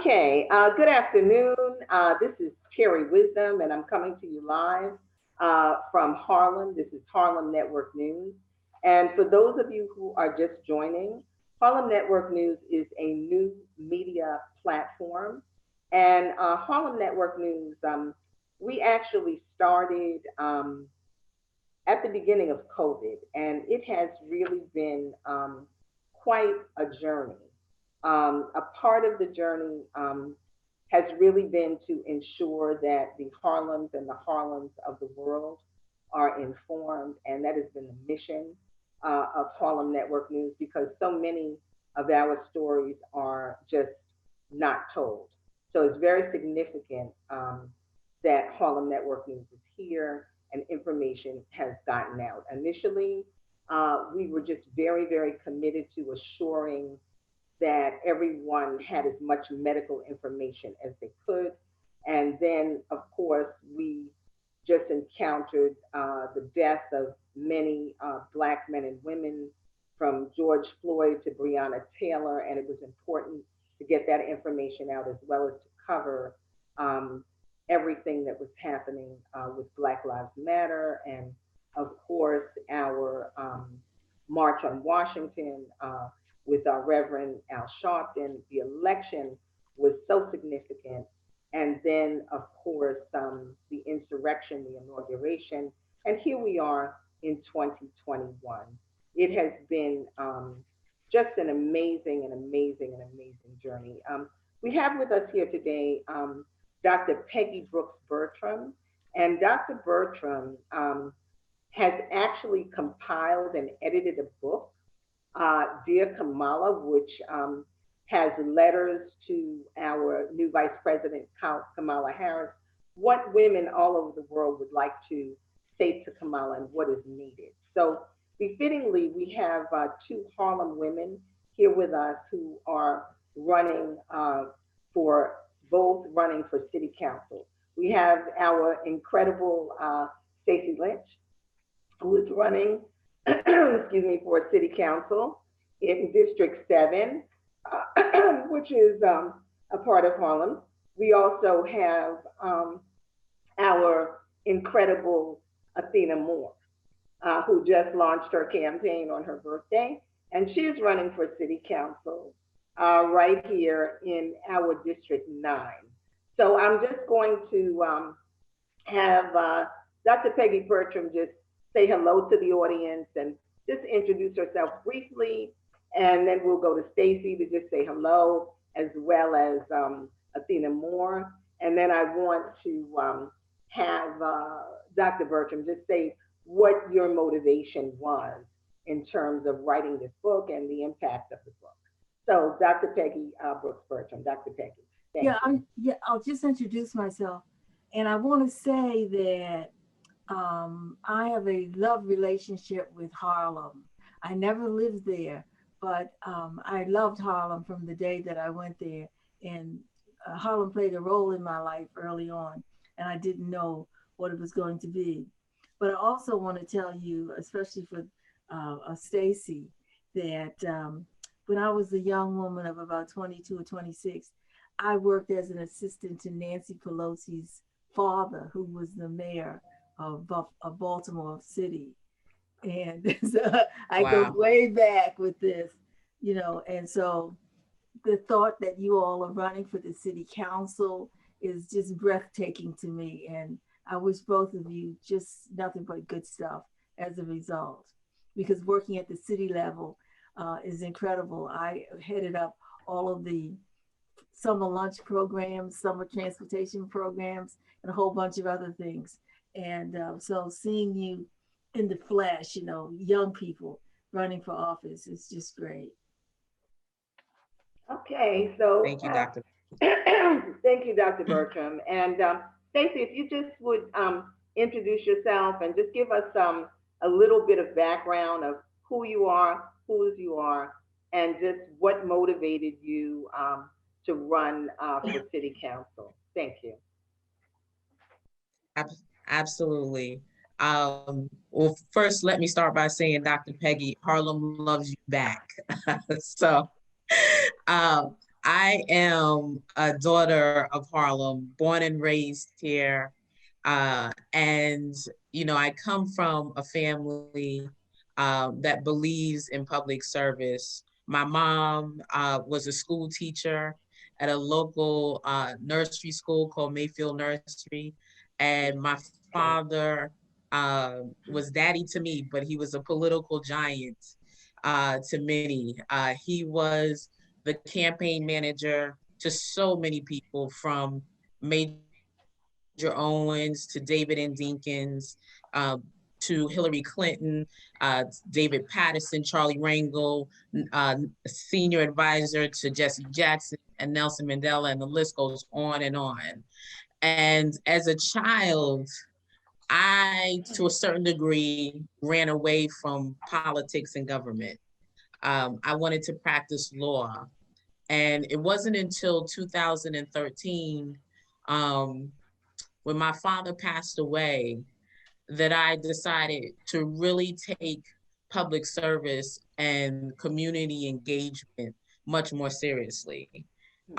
Okay, good afternoon. This is Terri Wisdom, and I'm coming to you live from Harlem. This is Harlem Network News. And for those of you who are just joining, Harlem Network News is a new media platform. And Harlem Network News, we actually started at the beginning of COVID, and it has really been quite a journey. A part of the journey has really been to ensure that the Harlems and the Harlems of the world are informed, and that has been the mission of Harlem Network News because so many of our stories are just not told. So it's very significant that Harlem Network News is here and information has gotten out. Initially, we were just very, very committed to assuring that everyone had as much medical information as they could. And then, of course, we just encountered the death of many Black men and women, from George Floyd to Breonna Taylor, and it was important to get that information out as well as to cover everything that was happening with Black Lives Matter, and of course, our March on Washington, with our Reverend Al Sharpton. The election was so significant. And then, of course, the insurrection, the inauguration, and here we are in 2021. It has been just an amazing journey. We have with us here today Dr. Peggy Brooks Bertram, and Dr. Bertram has actually compiled and edited a book, Dear Kamala, which has letters to our new Vice President, Kamala Harris, what women all over the world would like to say to Kamala and what is needed. So befittingly, we have two Harlem women here with us who are running running for city council. We have our incredible Stacey Lynch, who is running excuse me, for city council in District 7, which is a part of Harlem. We also have our incredible Athena Moore, who just launched her campaign on her birthday, and she is running for city council right here in our District 9. So I'm just going to have Dr. Peggy Bertram just say hello to the audience and just introduce herself briefly, and then we'll go to Stacey to just say hello, as well as Athena Moore. And then I want to have Dr. Bertram just say what your motivation was in terms of writing this book and the impact of the book. So Dr. Peggy Brooks Bertram, Dr. Peggy. I'll just introduce myself. And I want to say that I have a love relationship with Harlem. I never lived there, but I loved Harlem from the day that I went there. And Harlem played a role in my life early on, and I didn't know what it was going to be. But I also want to tell you, especially for Stacey, that when I was a young woman of about 22 or 26, I worked as an assistant to Nancy Pelosi's father, who was the mayor of Baltimore City. And so I go way back with this, and so the thought that you all are running for the city council is just breathtaking to me. And I wish both of you just nothing but good stuff as a result, because working at the city level is incredible. I headed up all of the summer lunch programs, summer transportation programs, and a whole bunch of other things. And so seeing you in the flesh, young people running for office is just great. Okay, so thank you, Dr. Thank you, Dr. Bertram. And Stacey, if you just would introduce yourself and just give us a little bit of background of who you are, whose you are, and just what motivated you to run for city council. Thank you. Absolutely. Well, first, let me start by saying, Dr. Peggy, Harlem loves you back. So I am a daughter of Harlem, born and raised here. And, I come from a family that believes in public service. My mom was a school teacher at a local nursery school called Mayfield Nursery. And my father was daddy to me, but he was a political giant to many. He was the campaign manager to so many people, from Major Owens to David and Dinkins, to Hillary Clinton, David Patterson, Charlie Rangel, senior advisor to Jesse Jackson and Nelson Mandela, and the list goes on and on. And as a child, I, to a certain degree, ran away from politics and government. I wanted to practice law. And it wasn't until 2013, when my father passed away, that I decided to really take public service and community engagement much more seriously.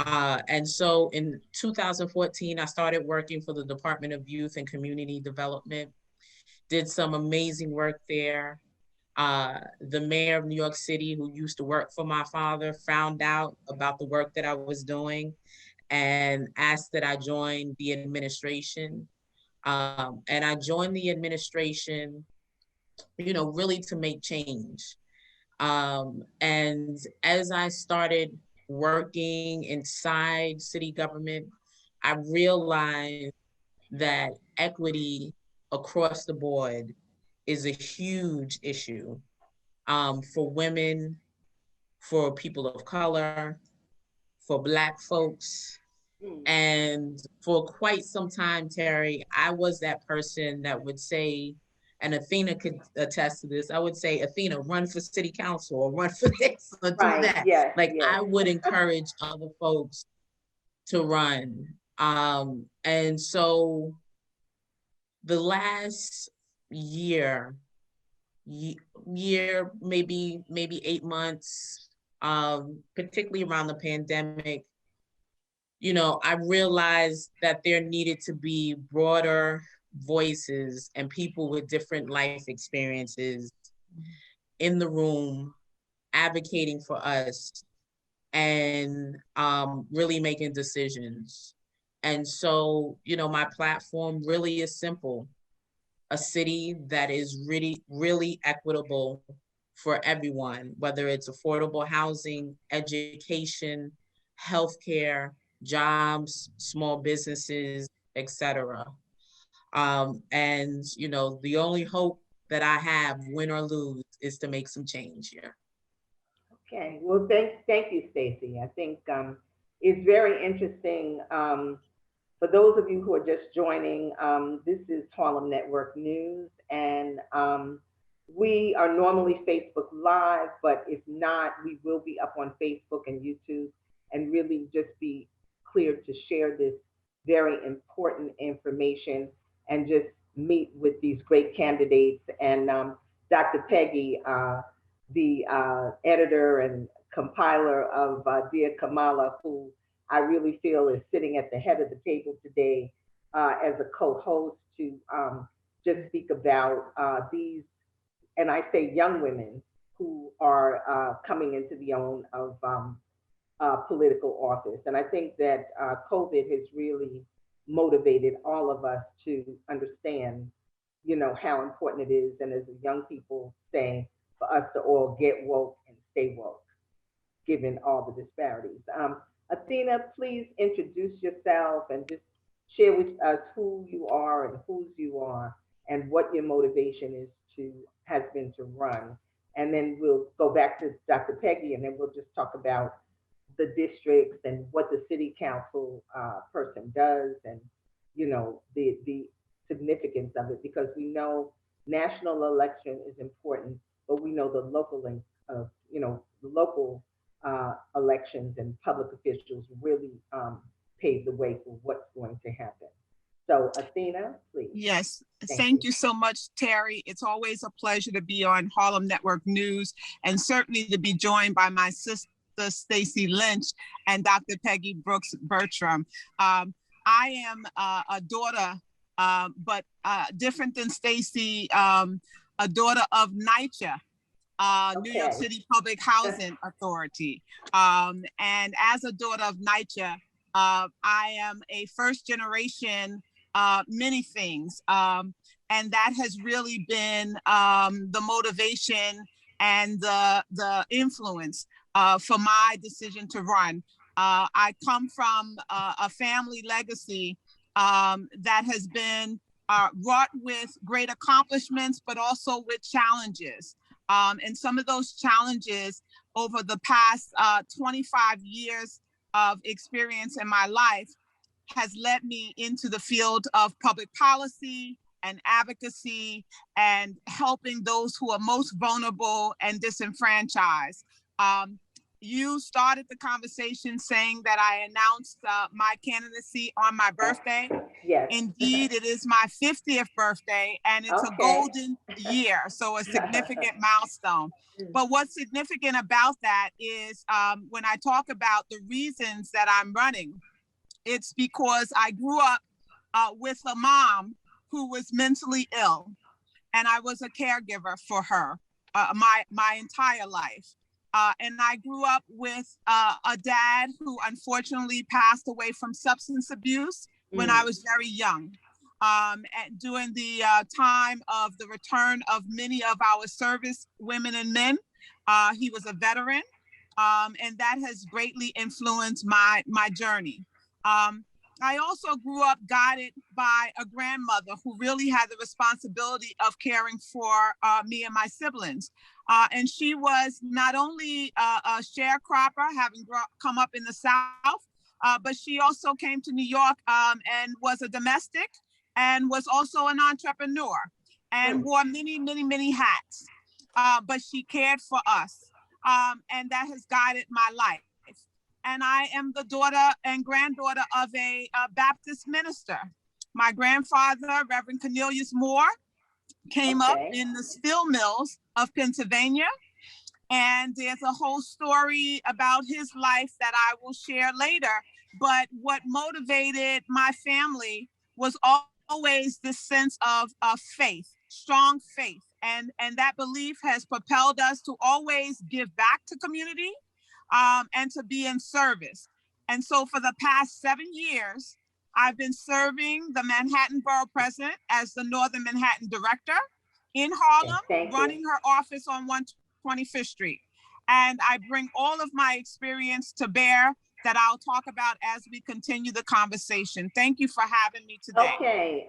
And so in 2014, I started working for the Department of Youth and Community Development, did some amazing work there. The mayor of New York City, who used to work for my father, found out about the work that I was doing and asked that I join the administration. And I joined the administration, really to make change. And as I started working inside city government, I realized that equity across the board is a huge issue, for women, for people of color, for Black folks. And for quite some time, Terri, I was that person that would say, and Athena could attest to this, I would say, Athena, run for city council or run for this or do that. Yes, like yes. I would encourage other folks to run. And so the last year, maybe 8 months, particularly around the pandemic, I realized that there needed to be broader voices and people with different life experiences in the room advocating for us and really making decisions. And so, my platform really is simple: a city that is really, really equitable for everyone, whether it's affordable housing, education, healthcare, jobs, small businesses, etc. And the only hope that I have, win or lose, is to make some change here. Okay. Well, thank you, Stacey. I think it's very interesting. For those of you who are just joining, this is Harlem Network News, and we are normally Facebook Live, but if not, we will be up on Facebook and YouTube, and really just be clear to share this very important information and just meet with these great candidates. And Dr. Peggy, the editor and compiler of Dear Kamala, who I really feel is sitting at the head of the table today as a co-host to just speak about these, and I say young women who are coming into the own of political office. And I think that COVID has really motivated all of us to understand, how important it is. And as the young people say, for us to all get woke and stay woke, given all the disparities. Athena, please introduce yourself and just share with us who you are and whose you are and what your motivation has been to run. And then we'll go back to Dr. Peggy, and then we'll just talk about the districts and what the city council person does, and the significance of it, because we know national election is important, but we know the local elections and public officials really pave the way for what's going to happen. So Athena, please. Yes, thank you so much, Terri. It's always a pleasure to be on Harlem Network News, and certainly to be joined by my Dr. Stacey Lynch and Dr. Peggy Brooks Bertram. I am a daughter, but different than Stacey, a daughter of NYCHA, New York City Public Housing Authority. And as a daughter of NYCHA, I am a first generation many things. And that has really been the motivation and the influence for my decision to run. I come from a family legacy that has been wrought with great accomplishments, but also with challenges. And some of those challenges over the past 25 years of experience in my life has led me into the field of public policy and advocacy and helping those who are most vulnerable and disenfranchised. You started the conversation saying that I announced my candidacy on my birthday. Yes. Indeed, it is my 50th birthday, and it's a golden year, so a significant milestone. But what's significant about that is when I talk about the reasons that I'm running, it's because I grew up with a mom who was mentally ill, and I was a caregiver for her my entire life. And I grew up with a dad who unfortunately passed away from substance abuse when I was very young. And during the time of the return of many of our service women and men, he was a veteran, and that has greatly influenced my journey. I also grew up guided by a grandmother who really had the responsibility of caring for me and my siblings. And she was not only a sharecropper, having come up in the South, but she also came to New York and was a domestic and was also an entrepreneur and wore many, many, many hats. But she cared for us, and that has guided my life. And I am the daughter and granddaughter of a Baptist minister. My grandfather, Reverend Cornelius Moore, came up in the steel mills of Pennsylvania. And there's a whole story about his life that I will share later. But what motivated my family was always this sense of faith, strong faith. And that belief has propelled us to always give back to community and to be in service. And so for the past 7 years, I've been serving the Manhattan Borough President as the Northern Manhattan Director in Harlem, running her office on 125th Street. And I bring all of my experience to bear that I'll talk about as we continue the conversation. Thank you for having me today. Okay,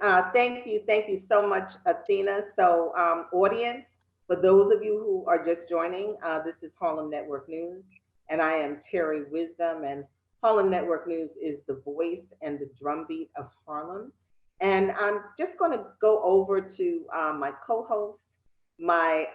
thank you so much, Athena. So audience, for those of you who are just joining, this is Harlem Network News, and I am Terri Wisdom, and Harlem Network News is the voice and the drumbeat of Harlem. And I'm just gonna go over to my co-host, my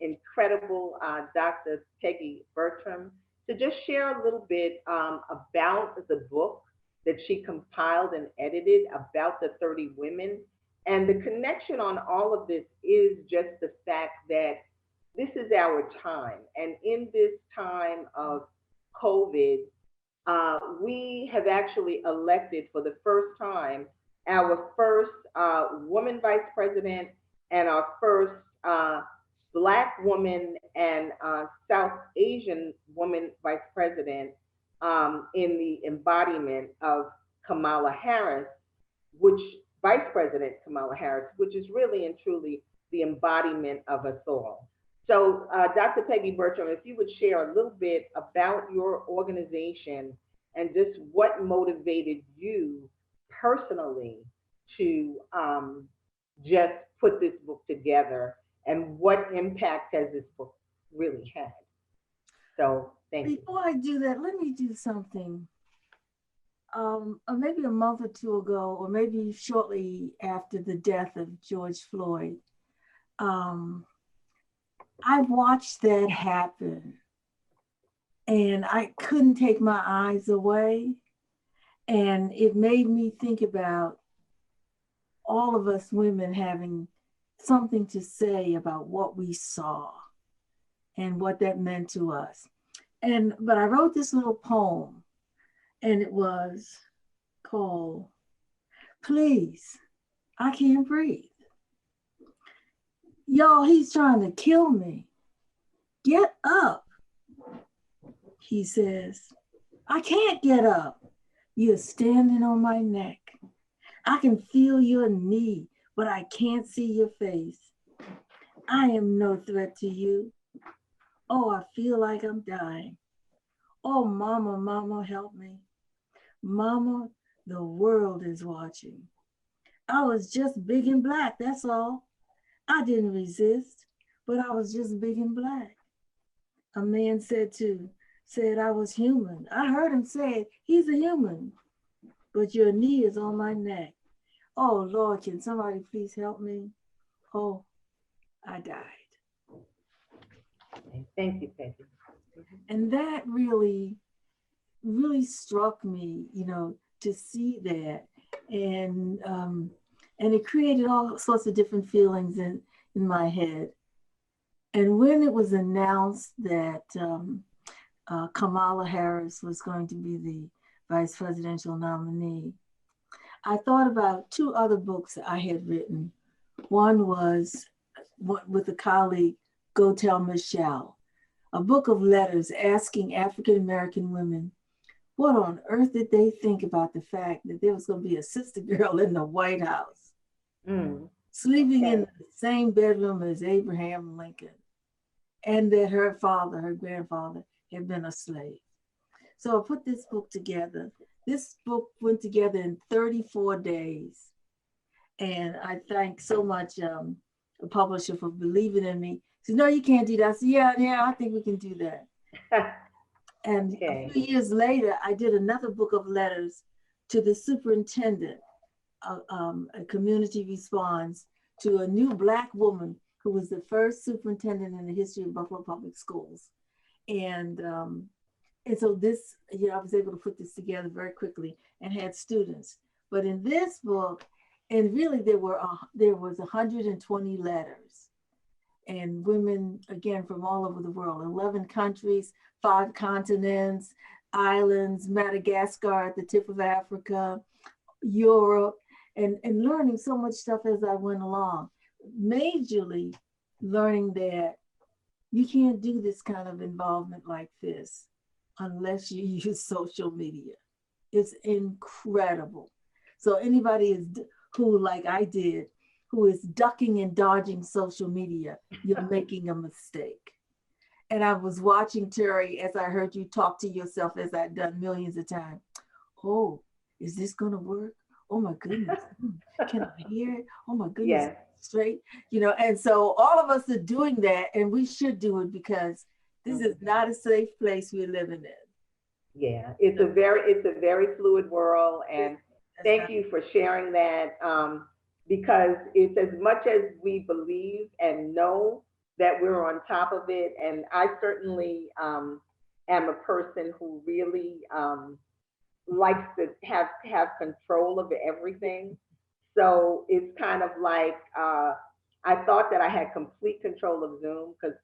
incredible Dr. Peggy Bertram, to just share a little bit about the book that she compiled and edited about the 30 women. And the connection on all of this is just the fact that this is our time. And in this time of COVID, we have actually elected for the first time our first woman vice president and our first Black woman and South Asian woman vice president in the embodiment of Kamala Harris, Vice President Kamala Harris, which is really and truly the embodiment of us all. So Dr. Peggy Bertram, if you would share a little bit about your organization and just what motivated you personally to just put this book together, and what impact has this book really had? So thank you. Before I do that, let me do something. Maybe a month or two ago, or maybe shortly after the death of George Floyd, I watched that happen, and I couldn't take my eyes away. And it made me think about all of us women having something to say about what we saw and what that meant to us. But I wrote this little poem, and it was called Please, I Can't Breathe. Y'all, he's trying to kill me. Get up. He says, I can't get up. You're standing on my neck. I can feel your knee, but I can't see your face. I am no threat to you. Oh, I feel like I'm dying. Oh, mama, mama, help me. Mama, the world is watching. I was just big and black, that's all. I didn't resist, but I was just big and black. A man said I was human. I heard him say, he's a human, but your knee is on my neck. Oh Lord, can somebody please help me? Oh, I died. Thank you, Peggy. And that really, really struck me, to see that. And it created all sorts of different feelings in my head. And when it was announced that Kamala Harris was going to be the vice presidential nominee, I thought about two other books that I had written. One was with a colleague, Go Tell Michelle, a book of letters asking African-American women, what on earth did they think about the fact that there was going to be a sister girl in the White House, sleeping in the same bedroom as Abraham Lincoln, and that her grandfather, had been a slave. So I put this book together. This book went together in 34 days. And I thank so much the publisher for believing in me. He said, no, you can't do that. I said, yeah, I think we can do that. And a few years later, I did another book of letters to the superintendent, a community response to a new Black woman who was the first superintendent in the history of Buffalo Public Schools. And so this, I was able to put this together very quickly and had students. But in this book, and really there was 120 letters, and women, again, from all over the world, 11 countries, 5 continents, islands, Madagascar at the tip of Africa, Europe, and learning so much stuff as I went along. Majorly learning that you can't do this kind of involvement like this unless you use social media. It's incredible. So anybody who, like I did, who is ducking and dodging social media, you're making a mistake. And I was watching Terri as I heard you talk to yourself, as I've done millions of times. Oh, is this gonna work? Oh my goodness, can I hear it? Oh my goodness, yes. Straight, and so all of us are doing that, and we should do it because this is not a safe place we're living in. Yeah, it's a very fluid world, and thank you for sharing that, because it's as much as we believe and know that we're on top of it, and I certainly am a person who really likes to have control of everything. So it's kind of like I thought that I had complete control of Zoom because,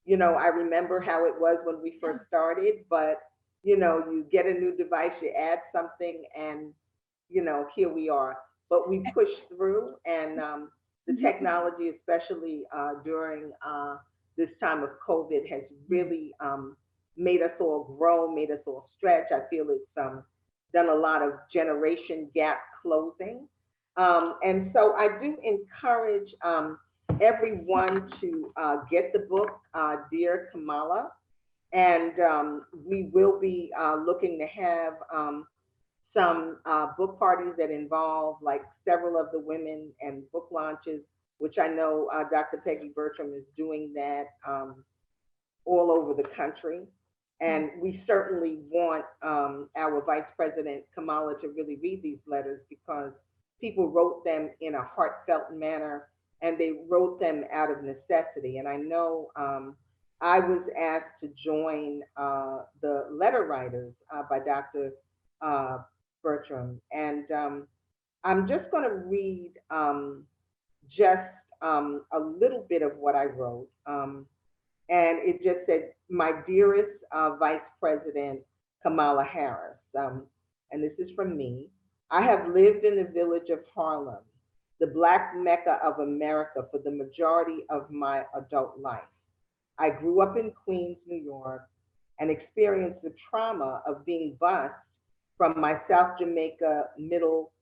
I remember how it was when we first started, but you get a new device, you add something, and here we are. But we pushed through, and the technology, especially during this time of COVID, has really made us all grow, made us all stretch. I feel it's done a lot of generation gap closing. And so I do encourage everyone to get the book, Dear Kamala. And we will be looking to have some book parties that involve like several of the women and book launches, which I know Dr. Peggy Bertram is doing that all over the country. And we certainly want our Vice President Kamala to really read these letters because people wrote them in a heartfelt manner, and they wrote them out of necessity. And I know I was asked to join the letter writers by Dr. Bertram. And I'm just going to read just a little bit of what I wrote. And it just said, "My dearest Vice President Kamala Harris," and this is from me. "I have lived in the village of Harlem, the Black Mecca of America, for the majority of my adult life. I grew up in Queens, New York, and experienced the trauma of being bused from my South Jamaica middle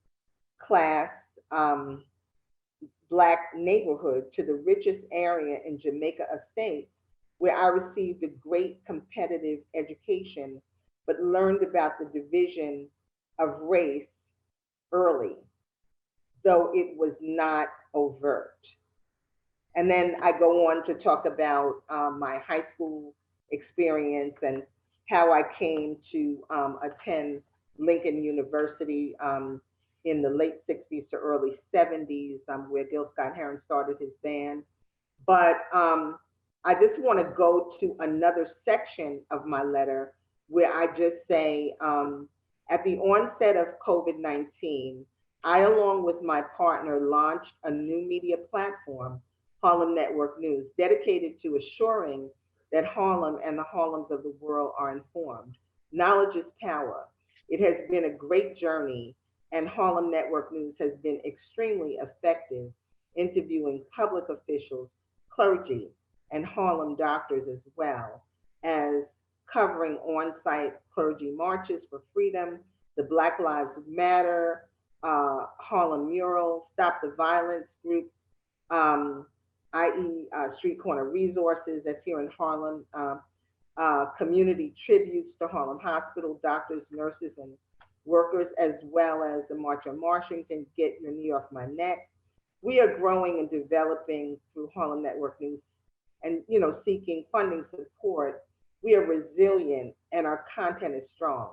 class um, Black neighborhood to the richest area in Jamaica Estates, where I received a great competitive education, but learned about the division of race early, though it was not overt." And then I go on to talk about my high school experience and how I came to attend Lincoln University in the late 60s to early 70s, where Gil Scott-Heron started his band. But I just want to go to another section of my letter where I just say, at the onset of COVID-19, I, along with my partner, launched a new media platform, Harlem Network News, dedicated to assuring that Harlem and the Harlems of the world are informed. Knowledge is power. It has been a great journey, and Harlem Network News has been extremely effective interviewing public officials, clergy, and Harlem doctors, as well as covering on-site clergy marches for freedom, the Black Lives Matter, Harlem mural, Stop the Violence group, i.e. Street Corner Resources, that's here in Harlem, community tributes to Harlem Hospital, doctors, nurses, and workers, as well as the March on Washington, Get Your Knee Off My Neck. We are growing and developing through Harlem Network News and, seeking funding support. We are resilient and our content is strong.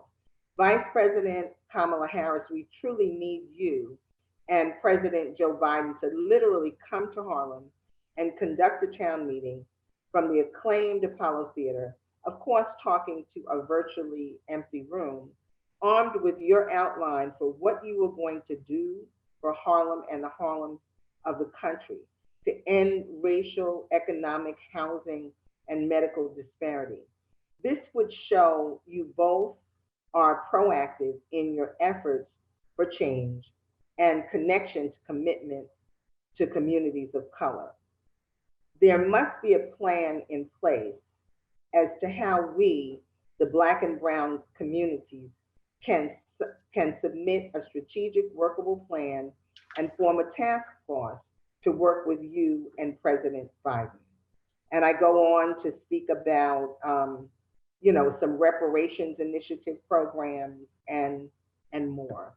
Vice President Kamala Harris, we truly need you and President Joe Biden to literally come to Harlem and conduct a town meeting from the acclaimed Apollo Theater, of course, talking to a virtually empty room, armed with your outline for what you are going to do for Harlem and the Harlem of the country to end racial, economic, housing, and medical disparity. This would show you both are proactive in your efforts for change and connection to commitment to communities of color. There must be a plan in place as to how we, the Black and Brown communities, can submit a strategic, workable plan and form a task force to work with you and President Biden. And I go on to speak about, some reparations initiative programs and more.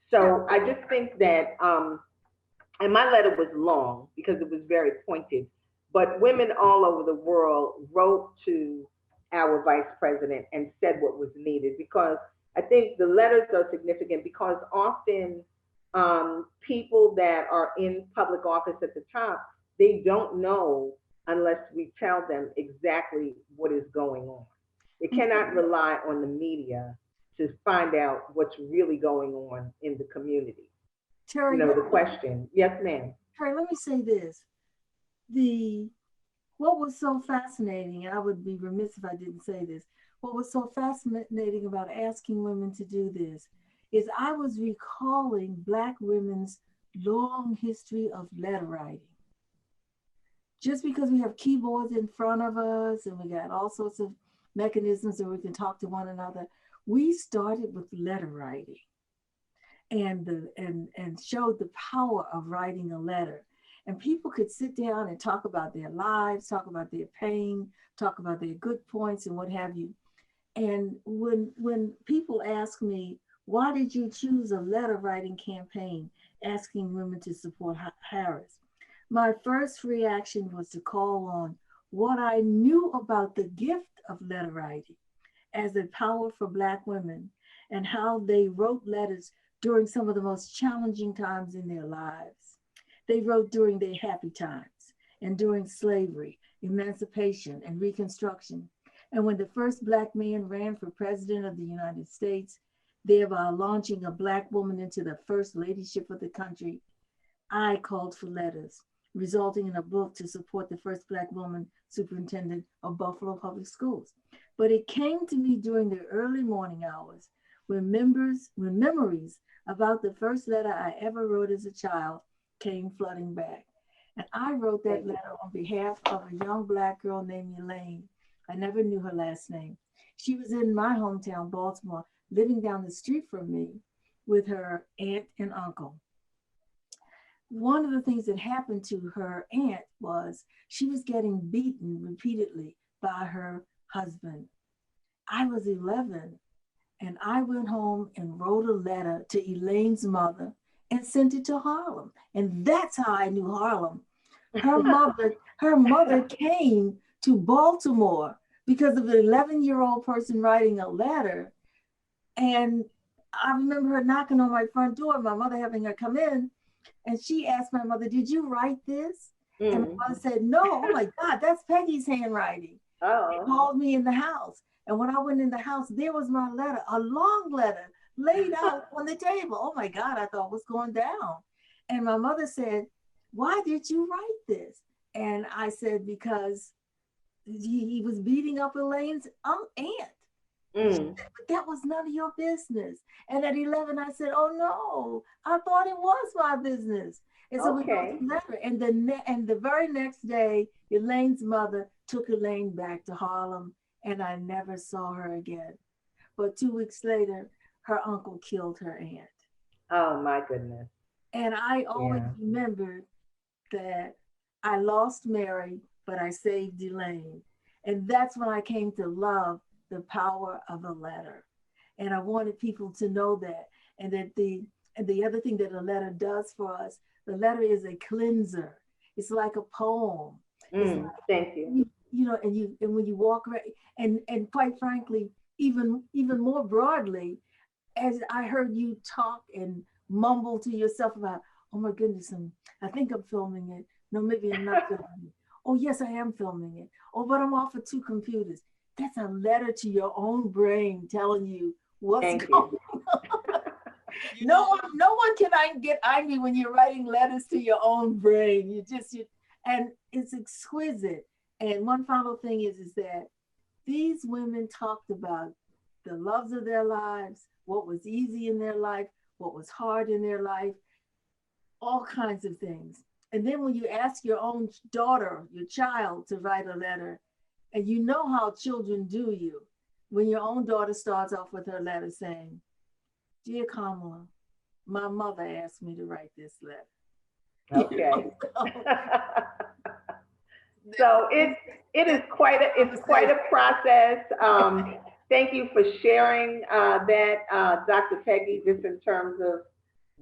So I just think that, and my letter was long because it was very pointed, but women all over the world wrote to our vice president and said what was needed, because I think the letters are significant because often people that are in public office at the top, they don't know unless we tell them exactly what is going on. They cannot rely on the media to find out what's really going on in the community. Terri, the question. Yes, ma'am. Terri, let me say this. What was so fascinating, and I would be remiss if I didn't say this, what was so fascinating about asking women to do this is I was recalling Black women's long history of letter writing. Just because we have keyboards in front of us and we got all sorts of mechanisms that we can talk to one another, we started with letter writing and showed the power of writing a letter. And people could sit down and talk about their lives, talk about their pain, talk about their good points and what have you. And when people ask me, why did you choose a letter writing campaign asking women to support Harris? My first reaction was to call on what I knew about the gift of letter writing as a power for Black women and how they wrote letters during some of the most challenging times in their lives. They wrote during their happy times and during slavery, emancipation, and Reconstruction. And when the first Black man ran for president of the United States, thereby launching a Black woman into the first ladyship of the country, I called for letters resulting in a book to support the first Black woman superintendent of Buffalo Public Schools. But it came to me during the early morning hours when memories about the first letter I ever wrote as a child came flooding back. And I wrote that letter on behalf of a young Black girl named Elaine. I never knew her last name. She was in my hometown, Baltimore, living down the street from me with her aunt and uncle. One of the things that happened to her aunt was she was getting beaten repeatedly by her husband. I was 11, and I went home and wrote a letter to Elaine's mother and sent it to Harlem. And that's how I knew Harlem. Her mother came to Baltimore because of an 11-year-old person writing a letter. And I remember her knocking on my front door, my mother having her come in, and she asked my mother, "Did you write this?" And my mother said, "No." Oh my God, that's Peggy's handwriting. She called me in the house. And when I went in the house, there was my letter, a long letter laid out on the table. Oh my God, I thought, what's going down? And my mother said, "Why did you write this?" And I said, because he was beating up Elaine's aunt. But that was none of your business. And at 11, I said, "Oh no, I thought it was my business." And so we wrote the letter. And the very next day, Elaine's mother took Elaine back to Harlem, and I never saw her again. But 2 weeks later, her uncle killed her aunt. Oh my goodness. And I always remembered that I lost Mary, but I saved Elaine. And that's when I came to love the power of a letter. And I wanted people to know that. And that the other thing that a letter does for us, the letter is a cleanser. It's like a poem. Like, thank you. You know, and when you walk around, and quite frankly, even more broadly, as I heard you talk and mumble to yourself about, "Oh my goodness, I think I'm filming it. No, maybe I'm not filming it. Oh yes, I am filming it. Oh, but I'm off of 2 computers." That's a letter to your own brain telling you what's going on. No one can get angry when you're writing letters to your own brain. And it's exquisite. And one final thing is that these women talked about the loves of their lives, what was easy in their life, what was hard in their life, all kinds of things. And then when you ask your own daughter, your child, to write a letter, and you know how children do you, when your own daughter starts off with her letter saying, "Dear Kamala, my mother asked me to write this letter." Okay. So it is quite a process. Thank you for sharing that, Dr. Peggy, just in terms of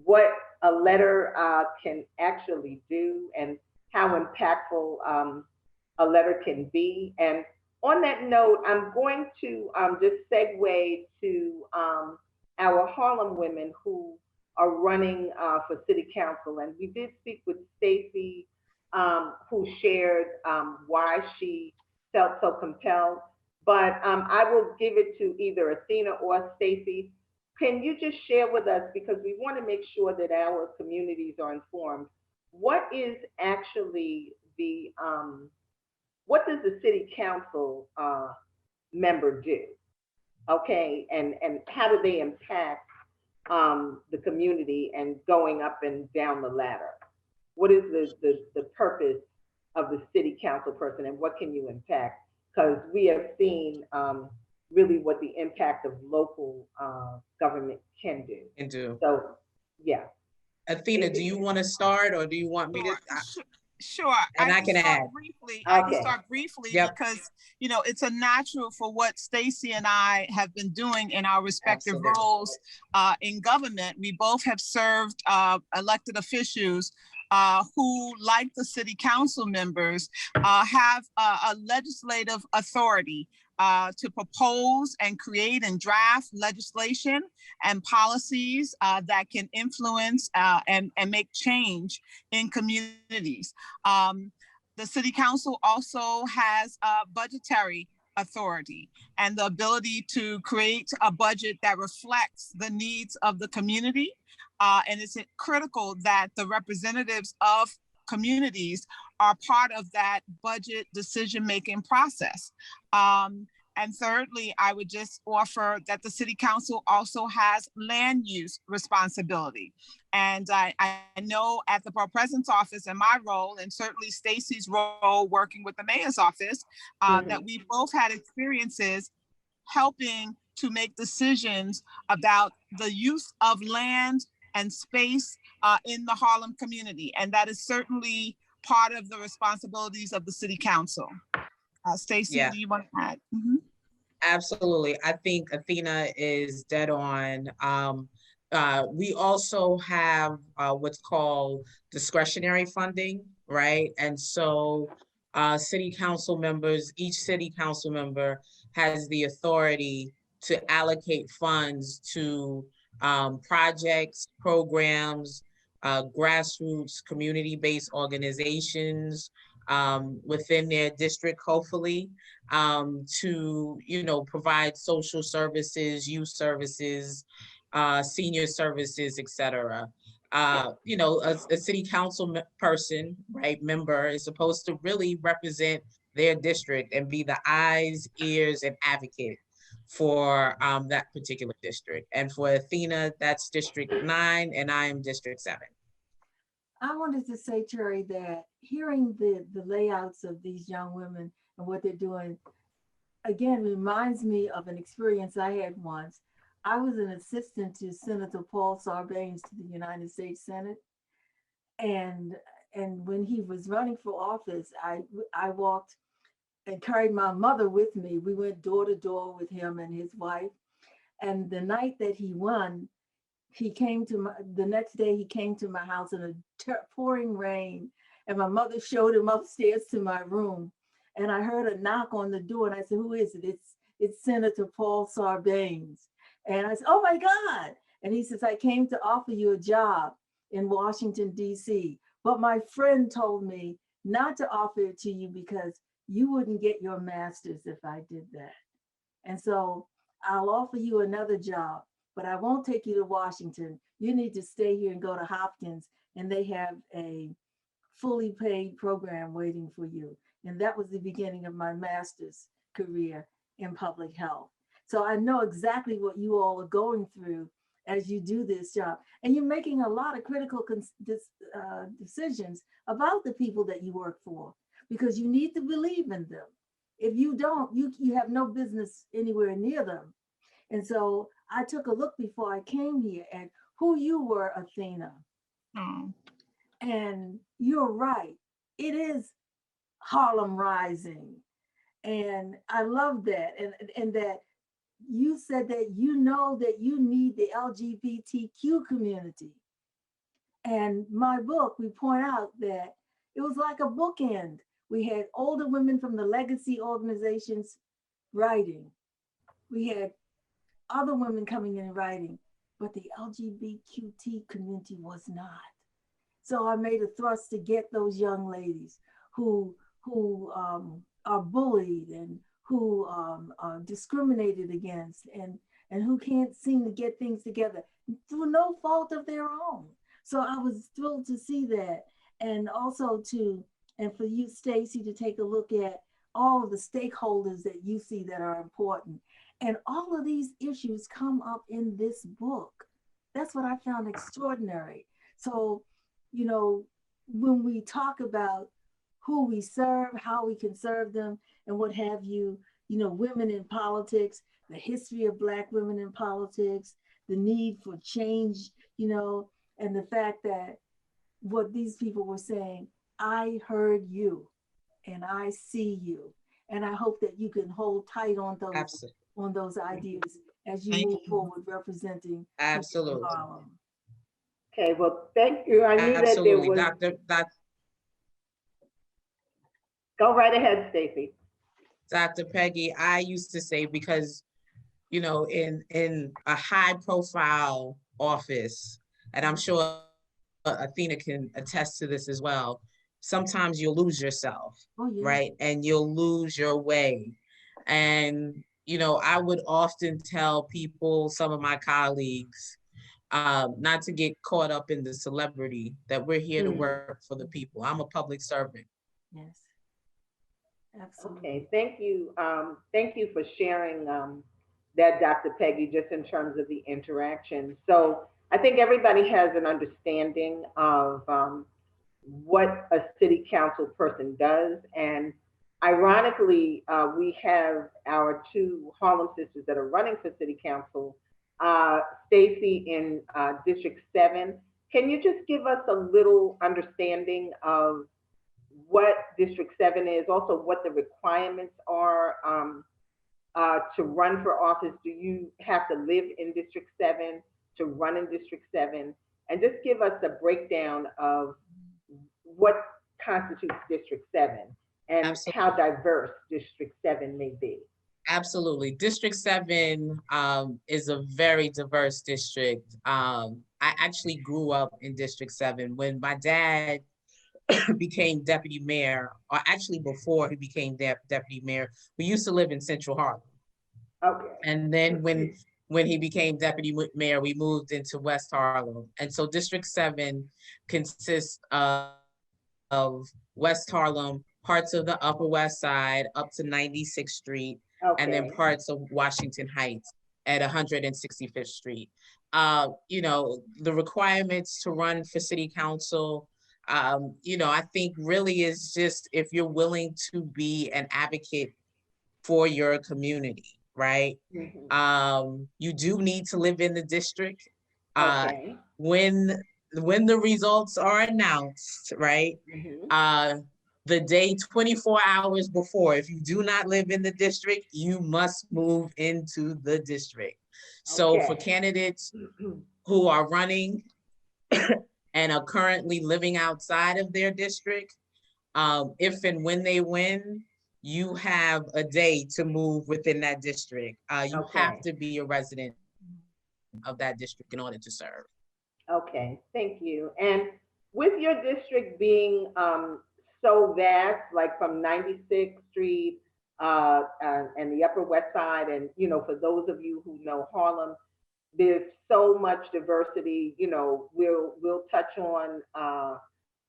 what a letter can actually do and how impactful a letter can be. And on that note, I'm going to just segue to our Harlem women who are running for city council. And we did speak with Stacey, who shared why she felt so compelled. But I will give it to either Athena or Stacey. Can you just share with us, because we want to make sure that our communities are informed, what is actually what does the city council member do? Okay, and how do they impact the community and going up and down the ladder? What is the purpose of the city council person, and what can you impact? Because we have seen really what the impact of local government can do. So, yeah. Athena, do you want to start, or do you want me to? Sure. And I can add briefly. Okay. I can start briefly because, you know, it's a natural for what Stacey and I have been doing in our respective roles in government. We both have served elected officials who, like the city council members, have a legislative authority to propose and create and draft legislation and policies that can influence and make change in communities. The city council also has budgetary authority and the ability to create a budget that reflects the needs of the community. And it's critical that the representatives of communities are part of that budget decision-making process. And thirdly, I would just offer that the city council also has land use responsibility. And I know at the borough president's office in my role, and certainly Stacey's role working with the mayor's office, that we both had experiences helping to make decisions about the use of land and space in the Harlem community. And that is certainly part of the responsibilities of the city council. Stacey, do you want to add? Absolutely. I think Athena is dead on. We also have what's called discretionary funding, right? And so city council members, each city council member has the authority to allocate funds to projects, programs, grassroots, community-based organizations within their district, hopefully, to, provide social services, youth services, senior services, et cetera. A city council person, right, member is supposed to really represent their district and be the eyes, ears, and advocate for that particular district. And for Athena, that's District 9, and I am District 7. I wanted to say, Terri, that hearing the layouts of these young women and what they're doing, again, reminds me of an experience I had once. I was an assistant to Senator Paul Sarbanes to the United States Senate. And when he was running for office, I walked and carried my mother with me. We went door to door with him and his wife. And the night that he won, the next day he came to my house in a pouring rain, and my mother showed him upstairs to my room. And I heard a knock on the door, and I said, "Who is it?" It's Senator Paul Sarbanes. And I said, "Oh my God." And he says, "I came to offer you a job in Washington, D.C. But my friend told me not to offer it to you because you wouldn't get your master's if I did that. And so I'll offer you another job, but I won't take you to Washington. You need to stay here and go to Hopkins, and they have a fully paid program waiting for you." And that was the beginning of my master's career in public health. So I know exactly what you all are going through as you do this job. And you're making a lot of critical decisions about the people that you work for, because you need to believe in them. If you don't, you have no business anywhere near them. And so I took a look before I came here at who you were, Athena. And you're right. It is Harlem Rising. And I love that. And that you said that you know that you need the LGBTQ community. And my book, we point out that it was like a bookend. We had older women from the legacy organizations writing. We had other women coming in and writing, but the LGBTQ community was not. So I made a thrust to get those young ladies who are bullied and who are discriminated against and who can't seem to get things together through no fault of their own. So I was thrilled to see that. And also for you, Stacey, to take a look at all of the stakeholders that you see that are important. And all of these issues come up in this book. That's what I found extraordinary. So, when we talk about who we serve, how we can serve them, and what have you, women in politics, the history of Black women in politics, the need for change, and the fact that what these people were saying, I heard you and I see you. And I hope that you can hold tight on those ideas as you move forward representing Harlem. Okay, well, thank you. I knew that there was. Go right ahead, Stacey. Dr. Peggy, I used to say, because, in a high profile office, and I'm sure Athena can attest to this as well, sometimes you'll lose yourself, right? And you'll lose your way. And, I would often tell people, some of my colleagues, not to get caught up in the celebrity, that we're here to work for the people. I'm a public servant. Yes, absolutely. Okay, thank you. Thank you for sharing that, Dr. Peggy, just in terms of the interaction. So I think everybody has an understanding of what a city council person does. And ironically, we have our two Harlem sisters that are running for city council, Stacey in District 7. Can you just give us a little understanding of what District 7 is, also what the requirements are to run for office? Do you have to live in District 7 to run in District 7? And just give us a breakdown of what constitutes District 7 and Absolutely. how diverse District 7 may be. Absolutely. District 7 is a very diverse district. I actually grew up in District 7. When my dad became deputy mayor, or actually before he became deputy mayor, we used to live in Central Harlem. Okay. And then when he became deputy mayor, we moved into West Harlem. And so District 7 consists of West Harlem, parts of the Upper West Side up to 96th Street, Okay. and then parts of Washington Heights at 165th Street. You know, the requirements to run for city council, you know, I think really is just if you're willing to be an advocate for your community, right? You do need to live in the district. Okay. When the results are announced, right? The day 24 hours before, if you do not live in the district, you must move into the district. So for candidates who are running and are currently living outside of their district, if and when they win, you have a day to move within that district. You have to be a resident of that district in order to serve. Okay, thank you. And with your district being so vast, like from 96th Street and the Upper West Side, and you know, for those of you who know Harlem, there's so much diversity. You know, we'll touch on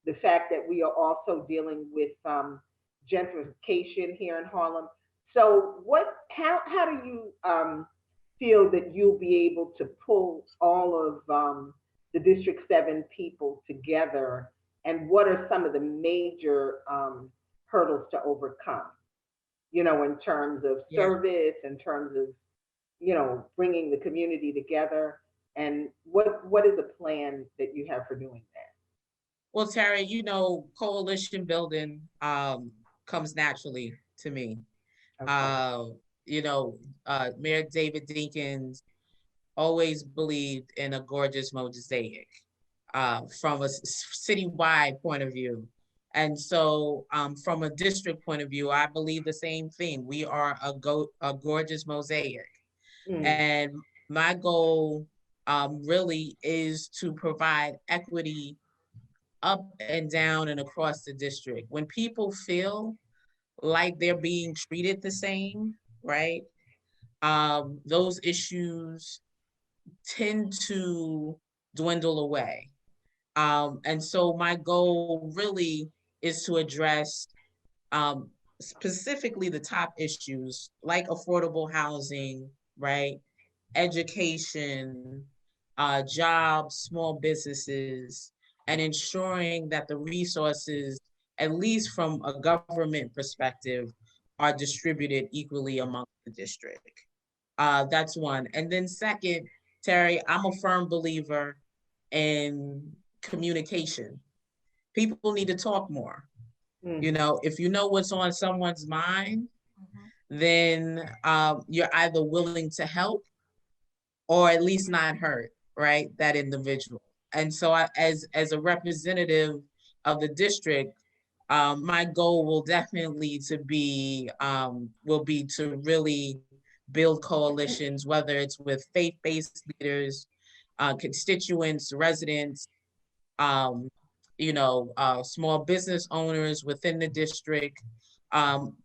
the fact that we are also dealing with gentrification here in Harlem. So, how do you feel that you'll be able to pull all of the District 7 people together, and what are some of the major hurdles to overcome, you know, in terms of service, in terms of, you know, bringing the community together, and what is the plan that you have for doing that? Well, Terri, you know, coalition building comes naturally to me. You know, Mayor David Dinkins always believed in a gorgeous mosaic from a citywide point of view. And so from a district point of view, I believe the same thing. We are a gorgeous mosaic. And my goal really is to provide equity up and down and across the district. When people feel like they're being treated the same, right? Those issues tend to dwindle away. And so my goal really is to address specifically the top issues like affordable housing, right? Education, jobs, small businesses, and ensuring that the resources, at least from a government perspective, are distributed equally among the district. That's one. And then second, Terri, I'm a firm believer in communication. People need to talk more. You know, if you know what's on someone's mind, then you're either willing to help or at least not hurt, right? That individual. And so as a representative of the district, my goal will definitely will be to really build coalitions, whether it's with faith-based leaders, constituents, residents, you know, small business owners within the district,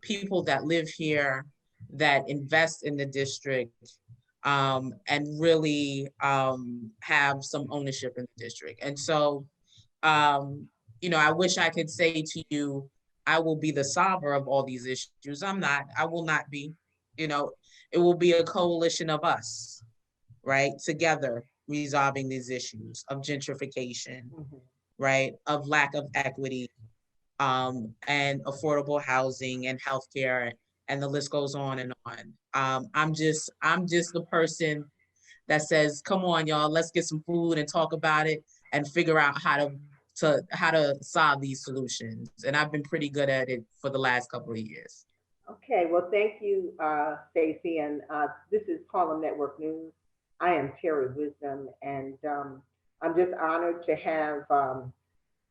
people that live here, that invest in the district, and really have some ownership in the district. And so, I wish I could say to you, I will be the solver of all these issues. I'm not. I will not be. It will be a coalition of us, right, together resolving these issues of gentrification, right, of lack of equity, and affordable housing and healthcare, and the list goes on and on. I'm just the person that says, "Come on, y'all, let's get some food and talk about it and figure out how to solve these solutions." And I've been pretty good at it for the last couple of years. Okay, well, thank you, Stacey. And this is Harlem Network News. I am Terri Wisdom, and I'm just honored to have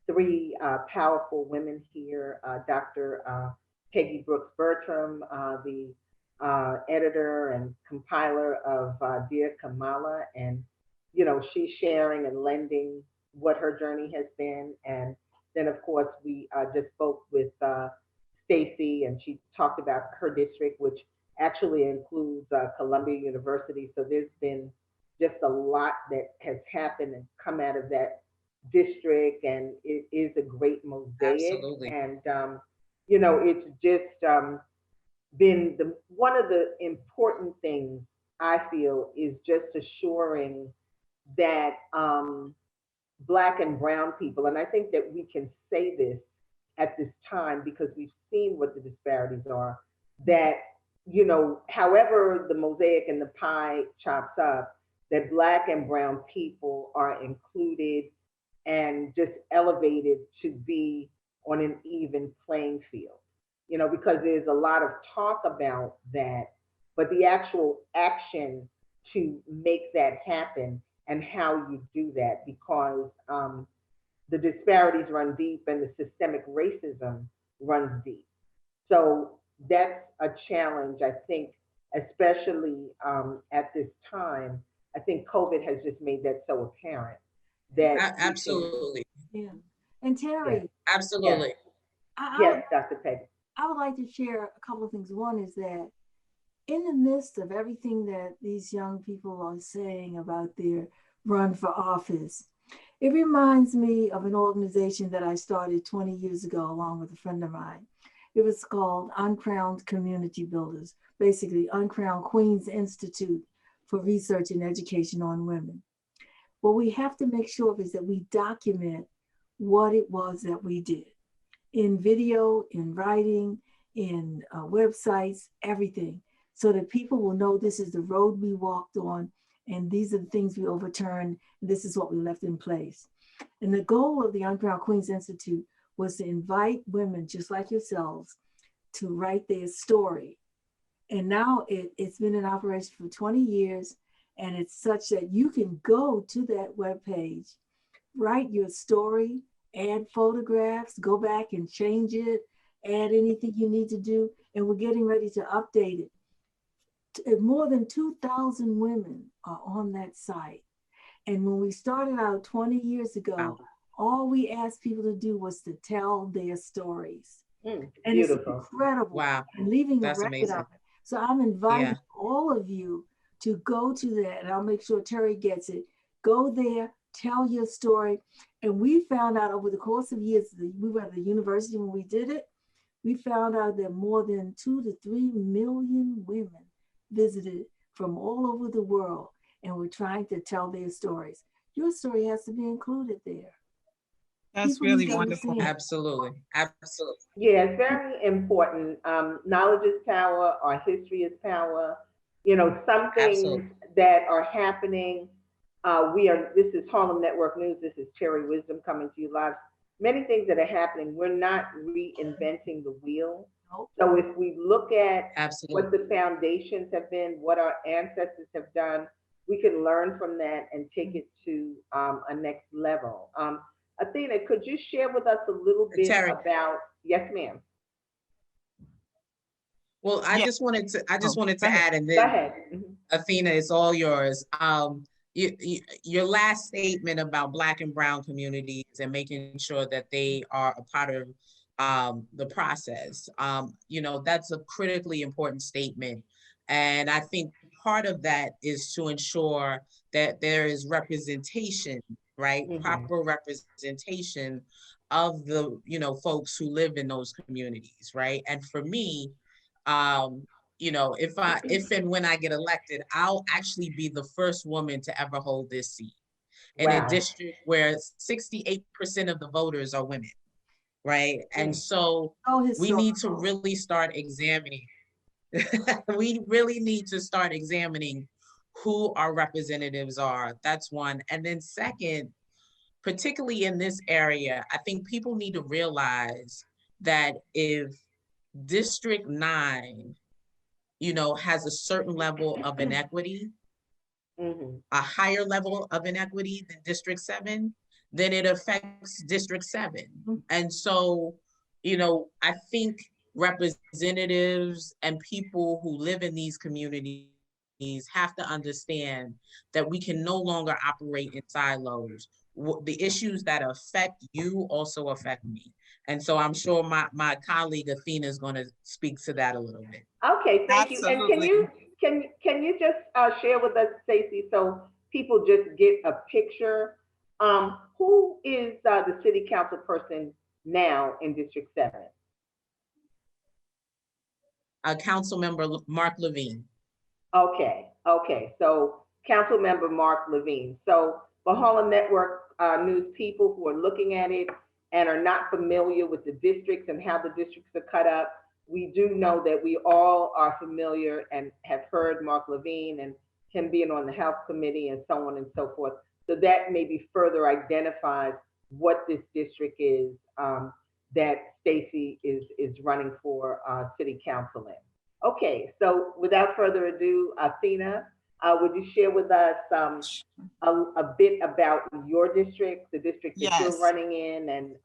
three powerful women here. Dr. Peggy Brooks Bertram, the editor and compiler of Dear Kamala, and she's sharing and lending what her journey has been. And then, of course, we just spoke with Stacey, and she talked about her district, which actually includes Columbia University. So there's been just a lot that has happened and come out of that district, and it is a great mosaic. Absolutely. And it's just been one of the important things I feel is just assuring that Black and brown people, and I think that we can say this at this time because we've seen what the disparities are, that however the mosaic and the pie chops up, that Black and brown people are included and just elevated to be on an even playing field. Because there's a lot of talk about that, but the actual action to make that happen and how you do that, because the disparities run deep and the systemic racism runs deep. So that's a challenge, I think, especially at this time. I think COVID has just made that so apparent that absolutely. Yeah. And Terri. Yeah. Absolutely. Yes, Dr. Peggy. I would like to share a couple of things. One is that in the midst of everything that these young people are saying about their run for office, it reminds me of an organization that I started 20 years ago along with a friend of mine. It was called Uncrowned Community Builders, basically Uncrowned Queens Institute for Research and Education on Women. What we have to make sure of is that we document what it was that we did in video, in writing, in websites, everything, so that people will know this is the road we walked on, and these are the things we overturned, and this is what we left in place. And the goal of the Uncrowned Queens Institute was to invite women just like yourselves to write their story. And now it's been in operation for 20 years, and it's such that you can go to that webpage, write your story, add photographs, go back and change it, add anything you need to do, and we're getting ready to update it. More than 2,000 women are on that site. And when we started out 20 years ago, wow, all we asked people to do was to tell their stories. And beautiful. It's incredible. Wow. And leaving That's a record amazing. of it. So I'm inviting all of you to go to that, and I'll make sure Terri gets it. Go there, tell your story. And we found out over the course of years, we were at the university when we did it, we found out that more than 2 to 3 million women visited from all over the world and were trying to tell their stories. Your story has to be included there. That's people really wonderful. Absolutely. Absolutely. Yeah, it's very important. Knowledge is power. Our history is power. Some things that are happening. This is Harlem Network News. This is Terri Wisdom coming to you live. Many things that are happening, we're not reinventing the wheel. So if we look at what the foundations have been, what our ancestors have done, we can learn from that and take it to a next level. Athena, could you share with us a little bit about, yes, ma'am. Well, I just wanted to add, and then go ahead. Athena, it's all yours. Your last statement about Black and brown communities and making sure that they are a part of the process, that's a critically important statement. And I think part of that is to ensure that there is representation, right? Proper representation of the, folks who live in those communities, right? And for me, if and when I get elected, I'll actually be the first woman to ever hold this seat in a district where 68% of the voters are women, right? And so we need to really start examining. We really need to start examining who our representatives are. That's one. And then second, particularly in this area, I think people need to realize that if District 9, has a certain level of inequity, a higher level of inequity than District 7, then it affects District 7. And so, I think representatives and people who live in these communities have to understand that we can no longer operate in silos. The issues that affect you also affect me. And so I'm sure my colleague Athena is going to speak to that a little bit. Okay, thank you. And can you just share with us, Stacey, so people just get a picture? Who is the city council person now in District 7? Council member Mark Levine. Okay. So council member Mark Levine. So for Harlem Network News people who are looking at it and are not familiar with the districts and how the districts are cut up, we do know that we all are familiar and have heard Mark Levine and him being on the health committee and so on and so forth. So that maybe further identifies what this district is that Stacey is running for city council in. Okay, so without further ado, Athena, would you share with us a bit about your district, the district that you're running in, and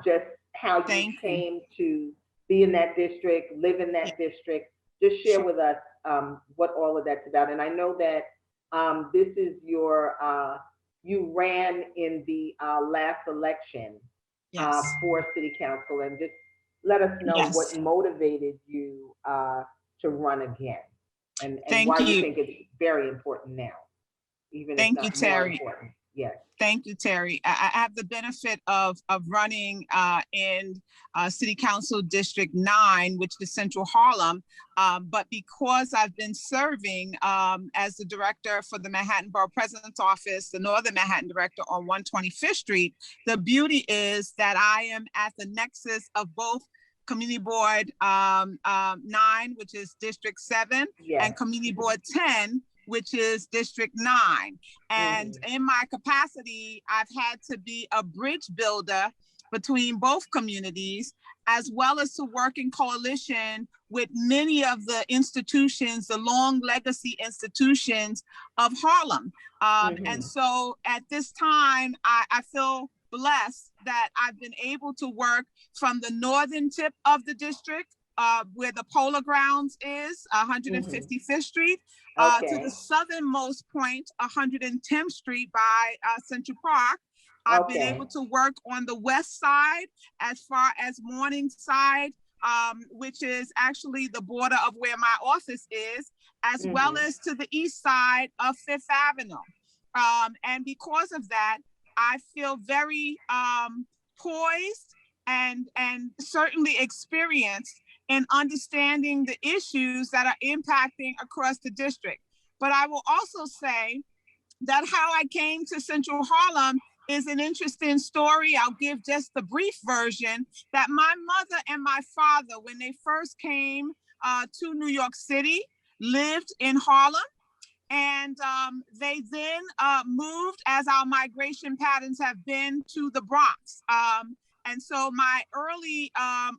just how you came to be in that district, live in that district? Just share with us what all of that's about. And I know that this is you ran in the last election for city council, and just let us know what motivated you to run again, and why you think it's very important now, even if not more important. Yes. Thank you, Terry. I have the benefit of running in City Council District 9, which is Central Harlem. But because I've been serving as the director for the Manhattan Borough President's Office, the Northern Manhattan Director on 125th Street, the beauty is that I am at the nexus of both Community Board 9, which is District 7, and Community Board 10, which is District 9. And in my capacity, I've had to be a bridge builder between both communities, as well as to work in coalition with many of the institutions, the long legacy institutions of Harlem. And so at this time, I feel blessed that I've been able to work from the northern tip of the district, where the Polo Grounds is, 155th Street, to the southernmost point, 110th Street by Central Park. I've been able to work on the west side as far as Morningside, which is actually the border of where my office is, as well as to the east side of Fifth Avenue. And because of that, I feel very poised and certainly experienced in understanding the issues that are impacting across the district. But I will also say that how I came to Central Harlem is an interesting story. I'll give just the brief version, that my mother and my father, when they first came to New York City, lived in Harlem. And they then moved, as our migration patterns have been, to the Bronx. And so my early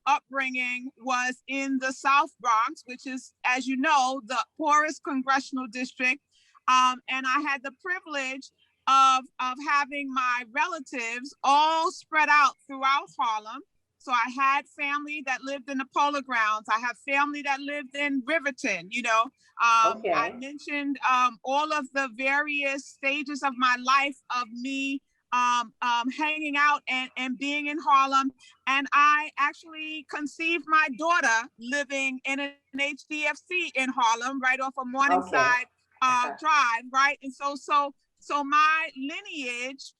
upbringing was in the South Bronx, which is, as you know, the poorest congressional district. And I had the privilege of having my relatives all spread out throughout Harlem. So I had family that lived in the Polo Grounds. I have family that lived in Riverton, I mentioned all of the various stages of my life of me hanging out and being in Harlem. And I actually conceived my daughter living in an HDFC in Harlem, right off of Morningside Drive, right? And so my lineage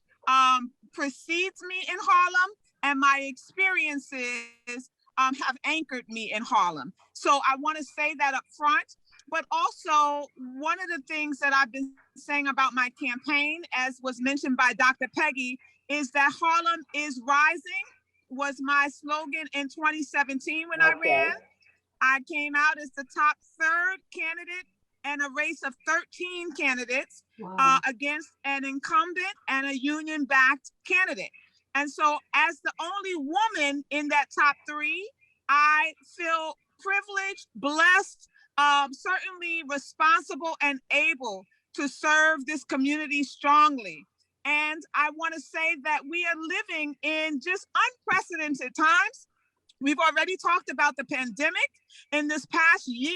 precedes me in Harlem, and my experiences have anchored me in Harlem. So I want to say that up front. But also, one of the things that I've been saying about my campaign, as was mentioned by Dr. Peggy, is that Harlem is rising was my slogan in 2017 when I ran. I came out as the top third candidate in a race of 13 candidates against an incumbent and a union-backed candidate. And so as the only woman in that top three, I feel privileged, blessed, certainly responsible and able to serve this community strongly. And I want to say that we are living in just unprecedented times. We've already talked about the pandemic. In this past year,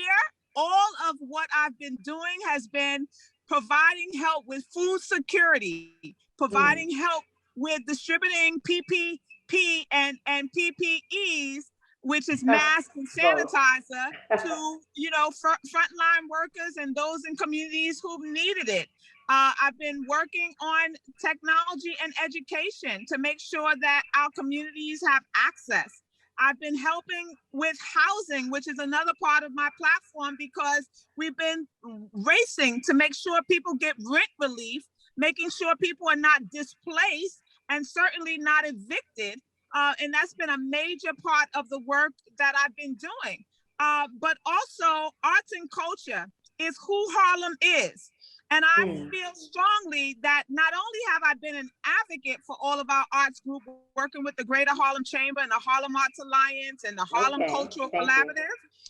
all of what I've been doing has been providing help with food security, providing help with distributing PPP and PPEs, which is mask and sanitizer, to frontline workers and those in communities who needed it. I've been working on technology and education to make sure that our communities have access. I've been helping with housing, which is another part of my platform, because we've been racing to make sure people get rent relief, making sure people are not displaced and certainly not evicted. And that's been a major part of the work that I've been doing. But also, arts and culture is who Harlem is. And I feel strongly that not only have I been an advocate for all of our arts group, working with the Greater Harlem Chamber and the Harlem Arts Alliance and the Harlem Cultural Collaborative,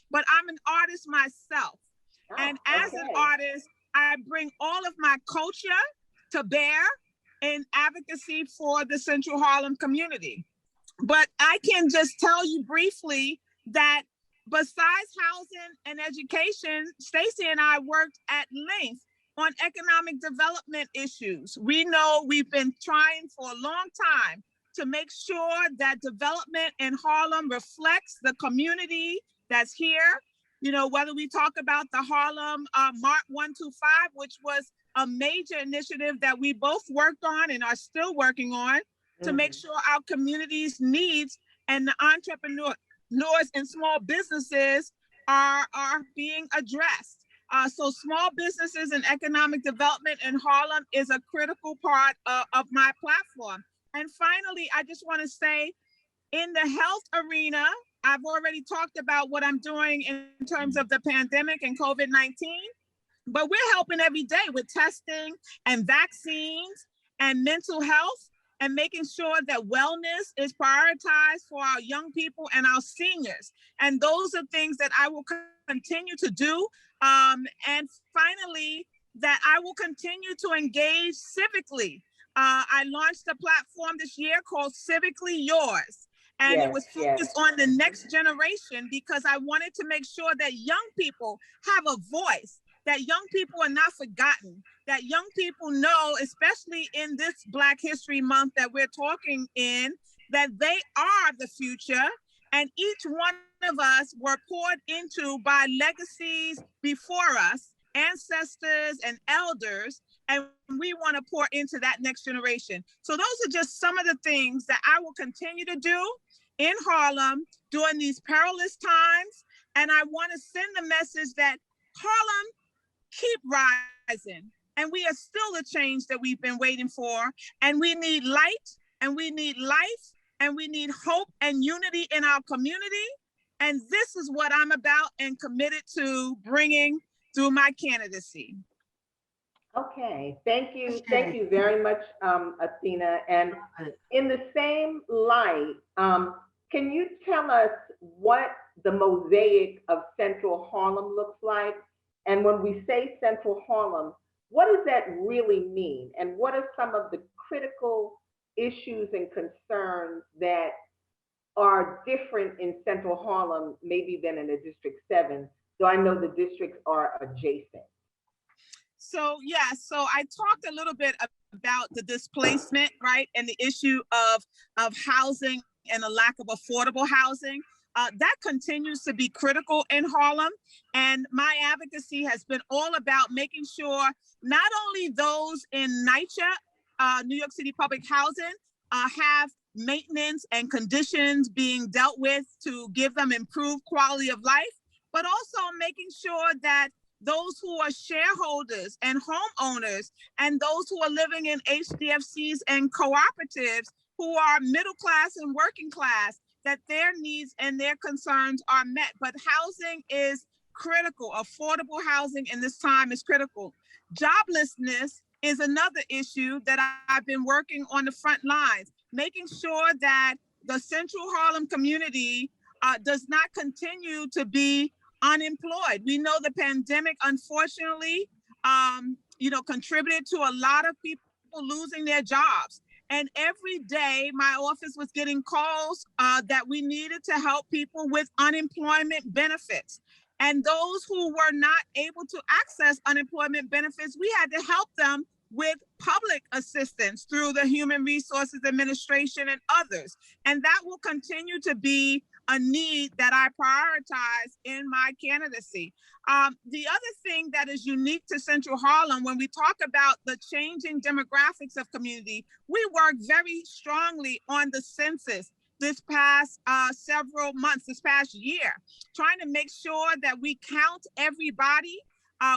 but I'm an artist myself. And as an artist, I bring all of my culture to bear in advocacy for the Central Harlem community. But I can just tell you briefly that besides housing and education, Stacey and I worked at length on economic development issues. We know we've been trying for a long time to make sure that development in Harlem reflects the community that's here. You know, whether we talk about the Harlem Mart 125, which was a major initiative that we both worked on and are still working on to make sure our community's needs and the entrepreneurs and small businesses are being addressed. So small businesses and economic development in Harlem is a critical part of my platform. And finally, I just want to say, in the health arena, I've already talked about what I'm doing in terms of the pandemic and COVID-19, but we're helping every day with testing and vaccines and mental health and making sure that wellness is prioritized for our young people and our seniors. And those are things that I will continue to do. And finally, that I will continue to engage civically. I launched a platform this year called Civically Yours. And it was focused on the next generation, because I wanted to make sure that young people have a voice, that young people are not forgotten, that young people know, especially in this Black History Month that we're talking in, that they are the future. And each one of us were poured into by legacies before us, ancestors and elders, and we want to pour into that next generation. So those are just some of the things that I will continue to do in Harlem during these perilous times. And I want to send the message that Harlem, keep rising. And we are still the change that we've been waiting for. And we need light, and we need life, and we need hope and unity in our community. And this is what I'm about and committed to bringing through my candidacy. Okay, thank you. Thank you very much, Athena. And in the same light, can you tell us what the mosaic of Central Harlem looks like? And when we say Central Harlem, what does that really mean? And what are some of the critical issues and concerns that are different in Central Harlem, maybe than in a District 7, though I know the districts are adjacent? So, yeah, so I talked a little bit about the displacement, right? And the issue of housing and the lack of affordable housing. That continues to be critical in Harlem. And my advocacy has been all about making sure not only those in NYCHA, New York City Public Housing, have maintenance and conditions being dealt with to give them improved quality of life, but also making sure that those who are shareholders and homeowners and those who are living in HDFCs and cooperatives who are middle class and working class, that their needs and their concerns are met. But housing is critical. Affordable housing in this time is critical. Joblessness is another issue that I've been working on the front lines, making sure that the Central Harlem community does not continue to be unemployed. We know the pandemic, unfortunately, contributed to a lot of people losing their jobs. And every day, my office was getting calls that we needed to help people with unemployment benefits. And those who were not able to access unemployment benefits, we had to help them with public assistance through the Human Resources Administration and others. And that will continue to be a need that I prioritize in my candidacy. The other thing that is unique to Central Harlem, when we talk about the changing demographics of community, we work very strongly on the census this past several months, this past year, trying to make sure that we count everybody.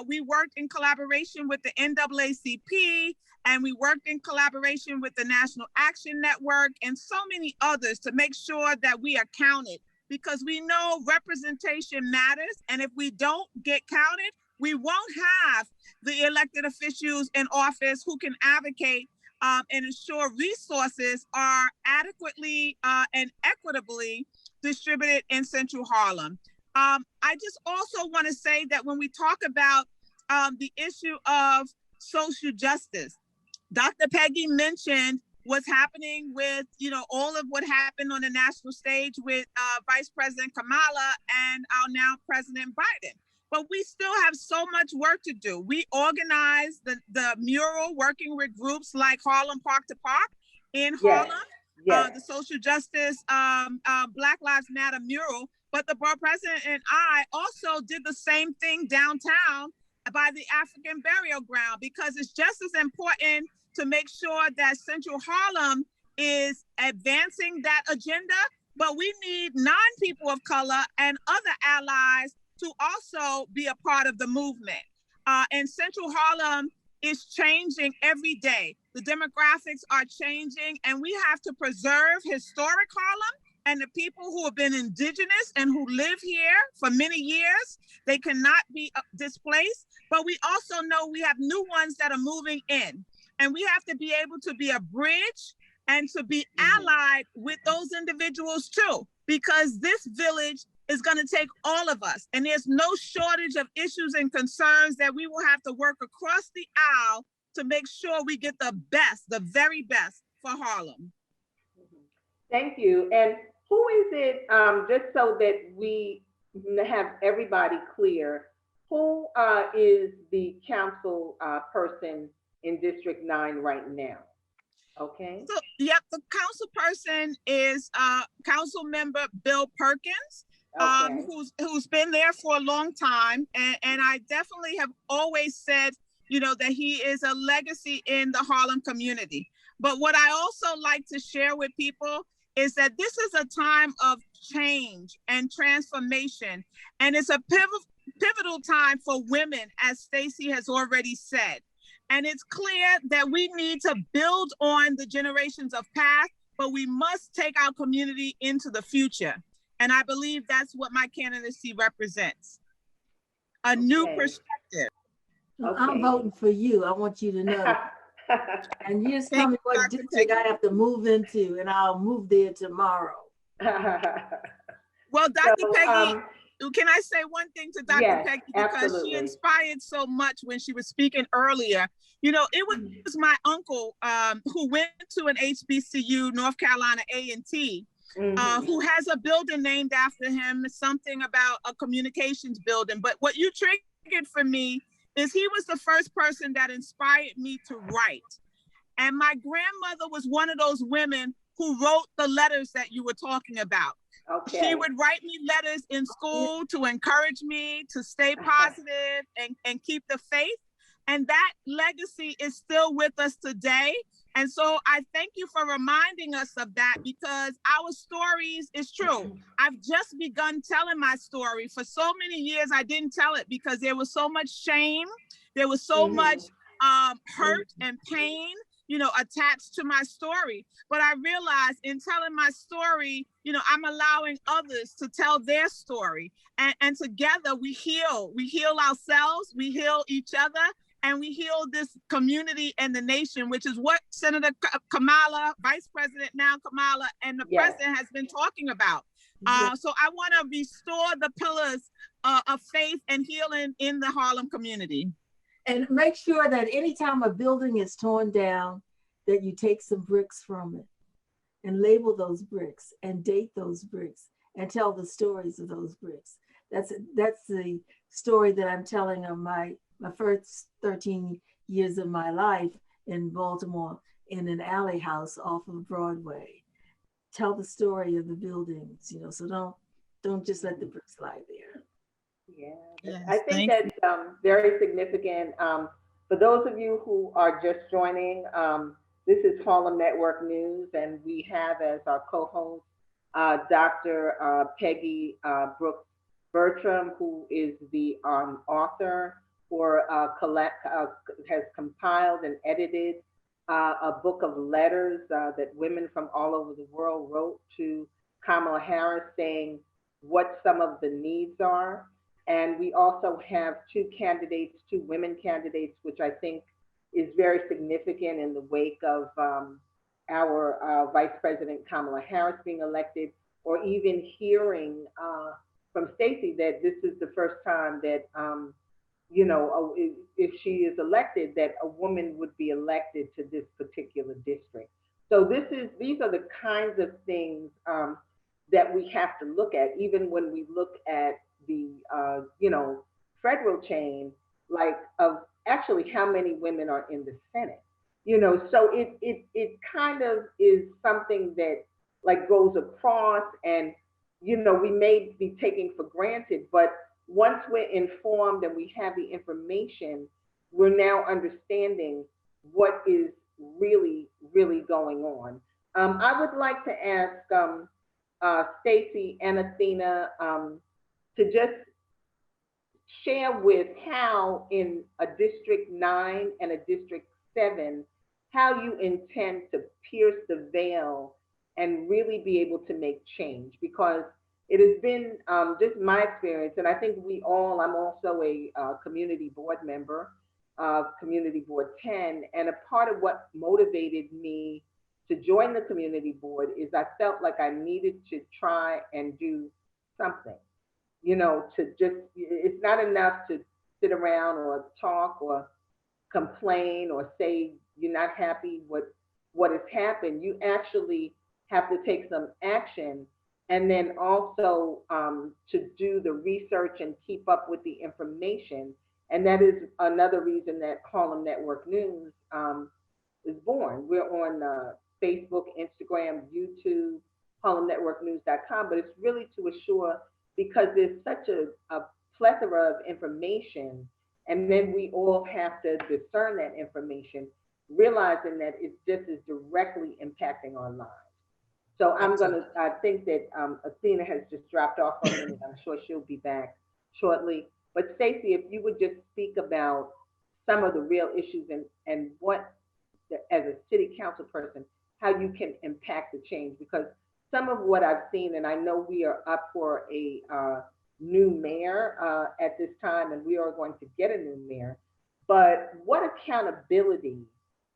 We worked in collaboration with the NAACP, and we worked in collaboration with the National Action Network and so many others to make sure that we are counted, because we know representation matters. And if we don't get counted, we won't have the elected officials in office who can advocate and ensure resources are adequately and equitably distributed in Central Harlem. I just also want to say that when we talk about the issue of social justice, Dr. Peggy mentioned what's happening with, all of what happened on the national stage with Vice President Kamala and our now President Biden. But we still have so much work to do. We organized the mural working with groups like Harlem Park to Park in Harlem, the social justice Black Lives Matter mural. But the borough president and I also did the same thing downtown by the African burial ground, because it's just as important to make sure that Central Harlem is advancing that agenda, but we need non-people of color and other allies to also be a part of the movement. And Central Harlem is changing every day. The demographics are changing, and we have to preserve historic Harlem and the people who have been indigenous and who live here for many years. They cannot be displaced, but we also know we have new ones that are moving in. And we have to be able to be a bridge and to be allied with those individuals too, because this village is going to take all of us. And there's no shortage of issues and concerns that we will have to work across the aisle to make sure we get the best, the very best for Harlem. Thank you. And who is it, just so that we have everybody clear, who is the council person in District 9 right now? Okay. So, yep, the council person is Council Member Bill Perkins, who's been there for a long time. And I definitely have always said, that he is a legacy in the Harlem community. But what I also like to share with people is that this is a time of change and transformation. And it's a pivotal time for women, as Stacey has already said. And it's clear that we need to build on the generations of past, but we must take our community into the future. And I believe that's what my candidacy represents. A new perspective. Okay. I'm voting for you. I want you to know. And you just tell me what district I have to move into, and I'll move there tomorrow. Well, Dr. Peggy, can I say one thing to Dr. Peggy? Because absolutely. She inspired so much when she was speaking earlier. It was my uncle who went to an HBCU, North Carolina A&T, who has a building named after him, something about a communications building. But what you triggered for me is he was the first person that inspired me to write. And my grandmother was one of those women who wrote the letters that you were talking about. Okay. She would write me letters in school to encourage me to stay positive and keep the faith. And that legacy is still with us today. And so I thank you for reminding us of that, because our stories is true. I've just begun telling my story. For so many years, I didn't tell it because there was so much shame. There was so much hurt and pain, you know, attached to my story. But I realized in telling my story, you know, I'm allowing others to tell their story. And together we heal. We heal ourselves, we heal each other, and we heal this community and the nation, which is what Senator Kamala, Vice President now Kamala, and the President has been talking about. So I want to restore the pillars of faith and healing in the Harlem community. And make sure that anytime a building is torn down, that you take some bricks from it and label those bricks and date those bricks and tell the stories of those bricks. That's the story that I'm telling of my first 13 years of my life in Baltimore in an alley house off of Broadway. Tell the story of the buildings, you know, so don't just let the bricks lie there. Yeah, yes, I think that's very significant. For those of you who are just joining, this is Harlem Network News, and we have as our co-host Dr. Peggy Brooks Bertram, who is the author or has compiled and edited a book of letters that women from all over the world wrote to Kamala Harris saying what some of the needs are. And we also have two women candidates, which I think is very significant in the wake of our Vice President Kamala Harris being elected, or even hearing from Stacey that this is the first time that, you know, if she is elected, that a woman would be elected to this particular district. So these are the kinds of things that we have to look at, even when we look at the, you know, federal chain, like of actually how many women are in the Senate, you know, so it kind of is something that like goes across, and, you know, we may be taking for granted, but once we're informed and we have the information, we're now understanding what is really, really going on. I would like to ask Stacey and Athena to just share with how in a District 9 and a District 7, how you intend to pierce the veil and really be able to make change. Because it has been just my experience, and I think I'm also a community board member of Community Board 10, and a part of what motivated me to join the community board is I felt like I needed to try and do something. You know, it's not enough to sit around or talk or complain or say you're not happy with what has happened. You actually have to take some action, and then also to do the research and keep up with the information. And that is another reason that Harlem Network News is born. We're on Facebook, Instagram, YouTube, harlemnetworknews.com, but it's really to assure, because there's such a plethora of information, and then we all have to discern that information, realizing that it just is directly impacting our lives. So I think that Athena has just dropped off for a minute. I'm sure she'll be back shortly. But Stacey, if you would just speak about some of the real issues and what, as a city council person, how you can impact the change, because some of what I've seen, and I know we are up for a new mayor at this time, and we are going to get a new mayor, but what accountability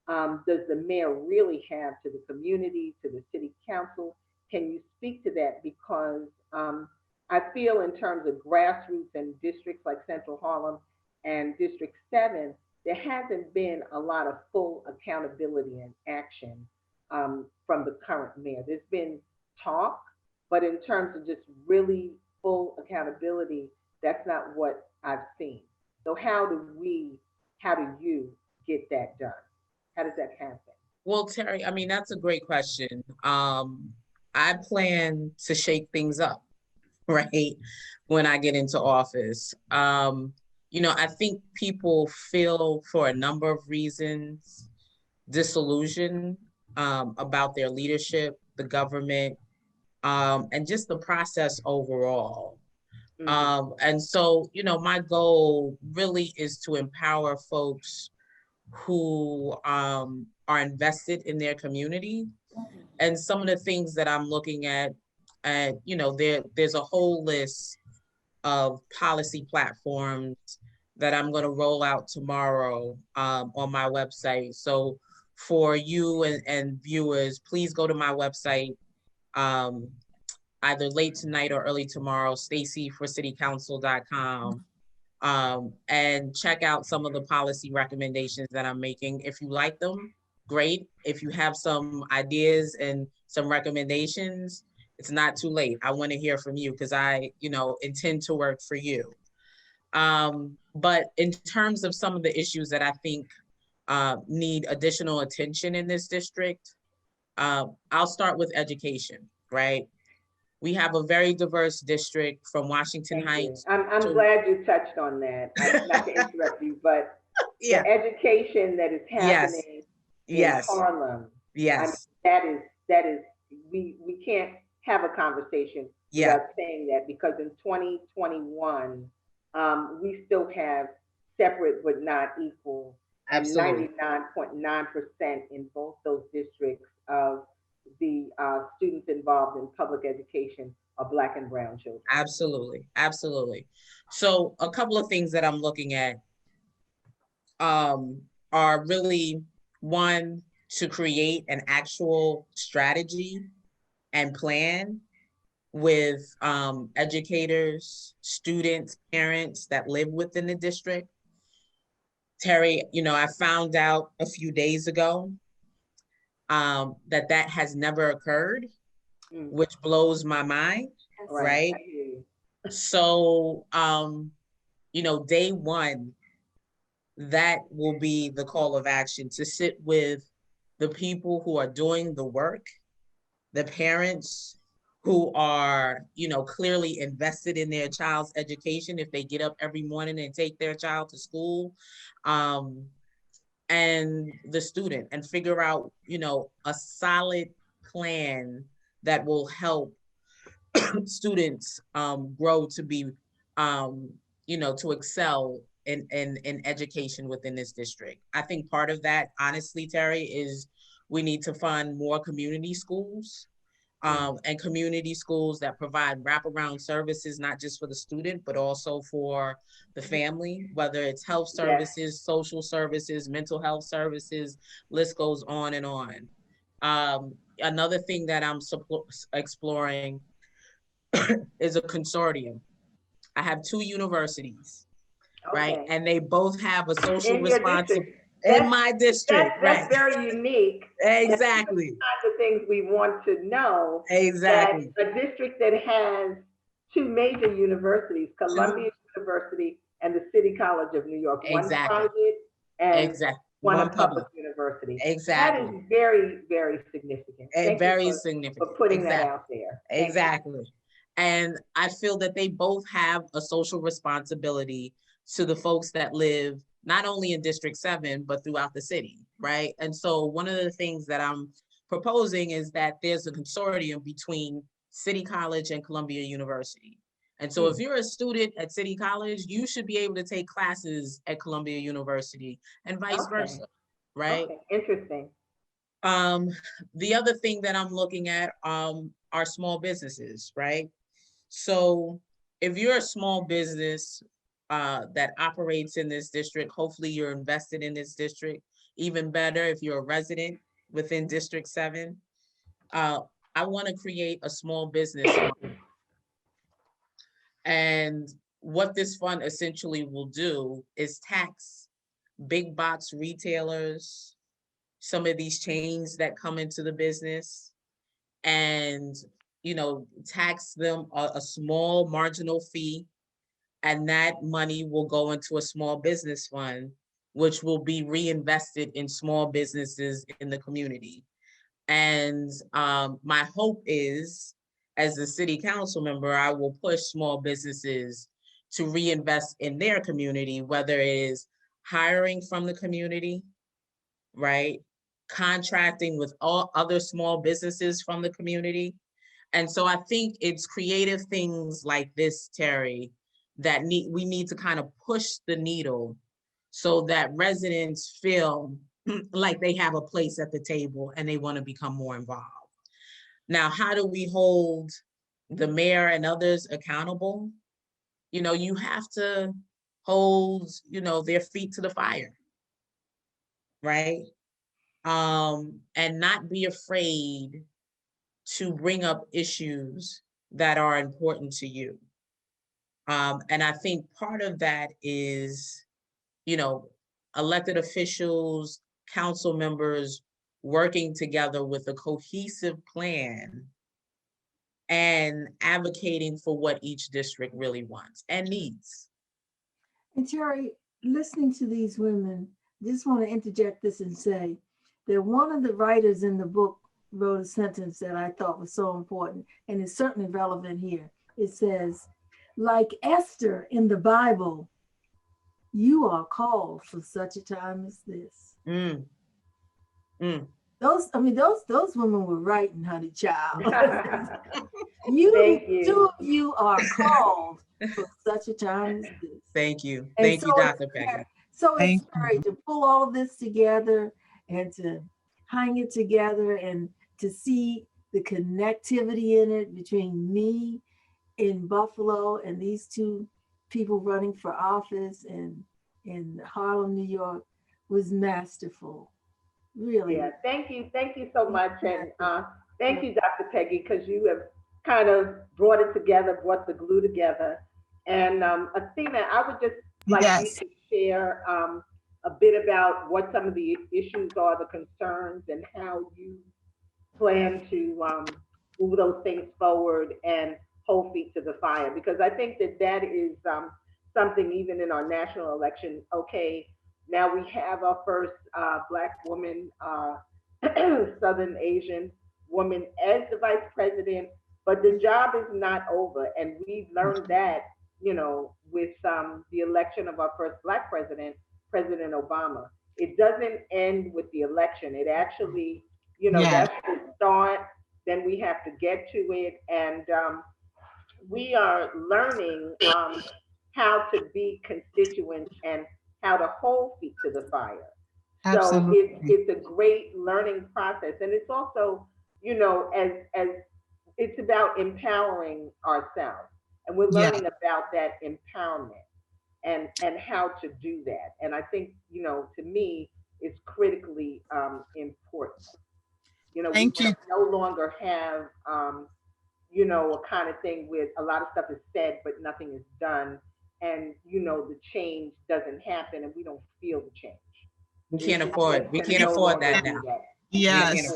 does the mayor really have to the community, to the city council? Can you speak to that? Because I feel in terms of grassroots and districts like Central Harlem and District 7, there hasn't been a lot of full accountability and action from the current mayor. There's been talk, but in terms of just really full accountability, that's not what I've seen. So how do you get that done? How does that happen? Well, Terry, I mean, that's a great question. I plan to shake things up, right, when I get into office. I think people feel, for a number of reasons, disillusioned about their leadership, the government, and just the process overall. And so, my goal really is to empower folks who are invested in their community. And some of the things that I'm looking at, and there's a whole list of policy platforms that I'm going to roll out tomorrow on my website. So for you and viewers, please go to my website um, either late tonight or early tomorrow, staceyforcitycouncil.com, and check out some of the policy recommendations that I'm making. If you like them, great. If you have some ideas and some recommendations, it's not too late. I want to hear from you because I, intend to work for you. But in terms of some of the issues that I think need additional attention in this district, I'll start with education, right? We have a very diverse district from Washington Heights. I'm glad you touched on that. Not to interrupt you, but yeah. The education that is happening in Harlem. Yes. I mean, that is we can't have a conversation without saying that, because in 2021, we still have separate but not equal, and 99.9% in both those districts of the students involved in public education are Black and brown children. Absolutely. Absolutely. So a couple of things that I'm looking at are really, one, to create an actual strategy and plan with educators, students, parents that live within the district. Terry, I found out a few days ago that has never occurred, which blows my mind, right? So, day one, that will be the call of action, to sit with the people who are doing the work, the parents who are, clearly invested in their child's education if they get up every morning and take their child to school, and the student, and figure out, a solid plan that will help students grow to be, to excel in education within this district. I think part of that, honestly, Terry, is we need to fund more community schools, and community schools that provide wraparound services, not just for the student, but also for the family, whether it's health services, social services, mental health services, list goes on and on. Another thing that I'm exploring is a consortium. I have two universities, right? And they both have a social responsibility in my district. That's very unique. Exactly. That's the things we want to know. Exactly. That a district that has two major universities, Columbia University and the City College of New York, one private and one public university. Exactly. That is very, very significant. Very significant. For putting that out there. Exactly. And I feel that they both have a social responsibility to the folks that live not only in District 7, but throughout the city, right? And so one of the things that I'm proposing is that there's a consortium between City College and Columbia University. And so if you're a student at City College, you should be able to take classes at Columbia University and vice versa, right? Okay. Interesting. The other thing that I'm looking at are small businesses, right? So if you're a small business that operates in this district, hopefully you're invested in this district. Even better if you're a resident within District 7. I want to create a small business fund. And what this fund essentially will do is tax big box retailers, some of these chains that come into the business, and tax them a small marginal fee, and that money will go into a small business fund which will be reinvested in small businesses in the community. And my hope is, as a city council member, I will push small businesses to reinvest in their community, whether it is hiring from the community, right? Contracting with all other small businesses from the community. And so I think it's creative things like this, Terri, that we need to kind of push the needle so that residents feel like they have a place at the table and they want to become more involved. Now, how do we hold the mayor and others accountable? You know, you have to hold, you know, their feet to the fire, right? And not be afraid to bring up issues that are important to you. And I think part of that is, you know, elected officials, council members working together with a cohesive plan and advocating for what each district really wants and needs. And Terri, listening to these women, just want to interject this and say that one of the writers in the book wrote a sentence that I thought was so important, and it's certainly relevant here. It says, like Esther in the Bible, you are called for such a time as this. Those women were writing, honey child. you are called for such a time as this. Thank you. Thank you, Dr. Peggy. So it's great to pull all this together and to hang it together and to see the connectivity in it between me in Buffalo and these two people running for office in Harlem, New York was masterful. Really. Yeah, thank you so much. And thank you, Dr. Peggy, because you have kind of brought it together, brought the glue together. And Athena, I would just like you to share a bit about what some of the issues are, the concerns, and how you plan to move those things forward and hold feet to the fire. Because I think that is something even in our national election. Okay, now we have our first Black woman, Southern Asian woman as the vice president, but the job is not over. And we learned that, you know, with the election of our first Black president, President Obama. It doesn't end with the election. It actually, you know, that's the start. Then we have to get to it. And we are learning how to be constituents and how to hold feet to the fire. Absolutely. So it's a great learning process. And it's also, you know, as it's about empowering ourselves. And we're learning about that empowerment and how to do that. And I think, you know, to me, it's critically important. You know, we no longer have, you know, a kind of thing with a lot of stuff is said, but nothing is done. And, you know, the change doesn't happen and we don't feel the change. We can't afford that now. Yes.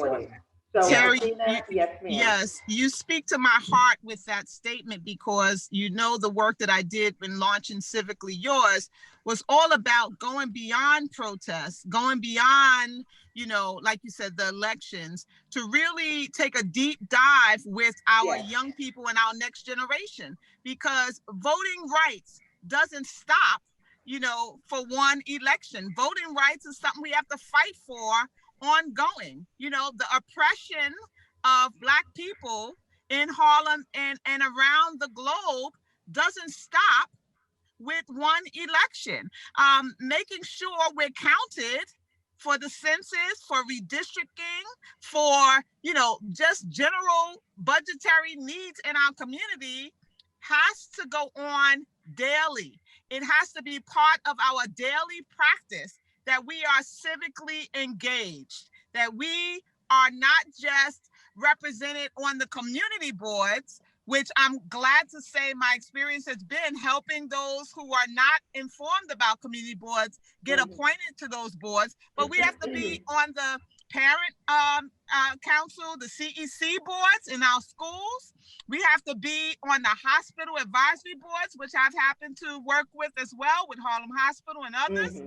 So, Terri, Athena, yes, ma'am. Yes, you speak to my heart with that statement, because you know the work that I did in launching Civically Yours was all about going beyond protests, going beyond, you know, like you said, the elections, to really take a deep dive with our young people and our next generation, because voting rights doesn't stop, you know, for one election. Voting rights is something we have to fight for ongoing. You know, the oppression of Black people in Harlem and around the globe doesn't stop with one election. Making sure we're counted for the census, for redistricting, for, you know, just general budgetary needs in our community has to go on daily. It has to be part of our daily practice, that we are civically engaged, that we are not just represented on the community boards, which I'm glad to say my experience has been helping those who are not informed about community boards get appointed to those boards, but we have to be on the parent council, the CEC boards in our schools. We have to be on the hospital advisory boards, which I've happened to work with as well, with Harlem Hospital and others.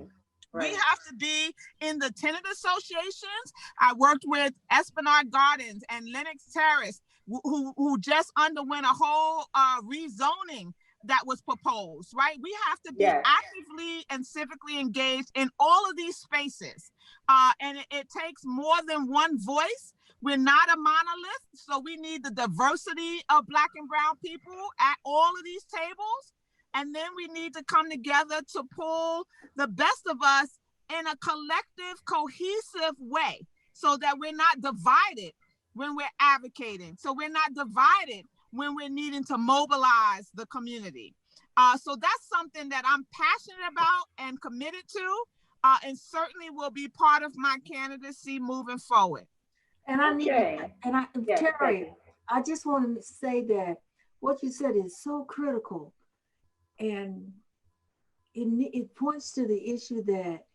We have to be in the tenant associations. I worked with Esplanade Gardens and Lenox Terrace, who just underwent a whole rezoning that was proposed, right? We have to be actively and civically engaged in all of these spaces. And it takes more than one voice. We're not a monolith, so we need the diversity of Black and brown people at all of these tables. And then we need to come together to pull the best of us in a collective, cohesive way so that we're not divided when we're advocating. So we're not divided when we're needing to mobilize the community. So that's something that I'm passionate about and committed to, and certainly will be part of my candidacy moving forward. And Terri, I just want to say that what you said is so critical, and it points to the issue that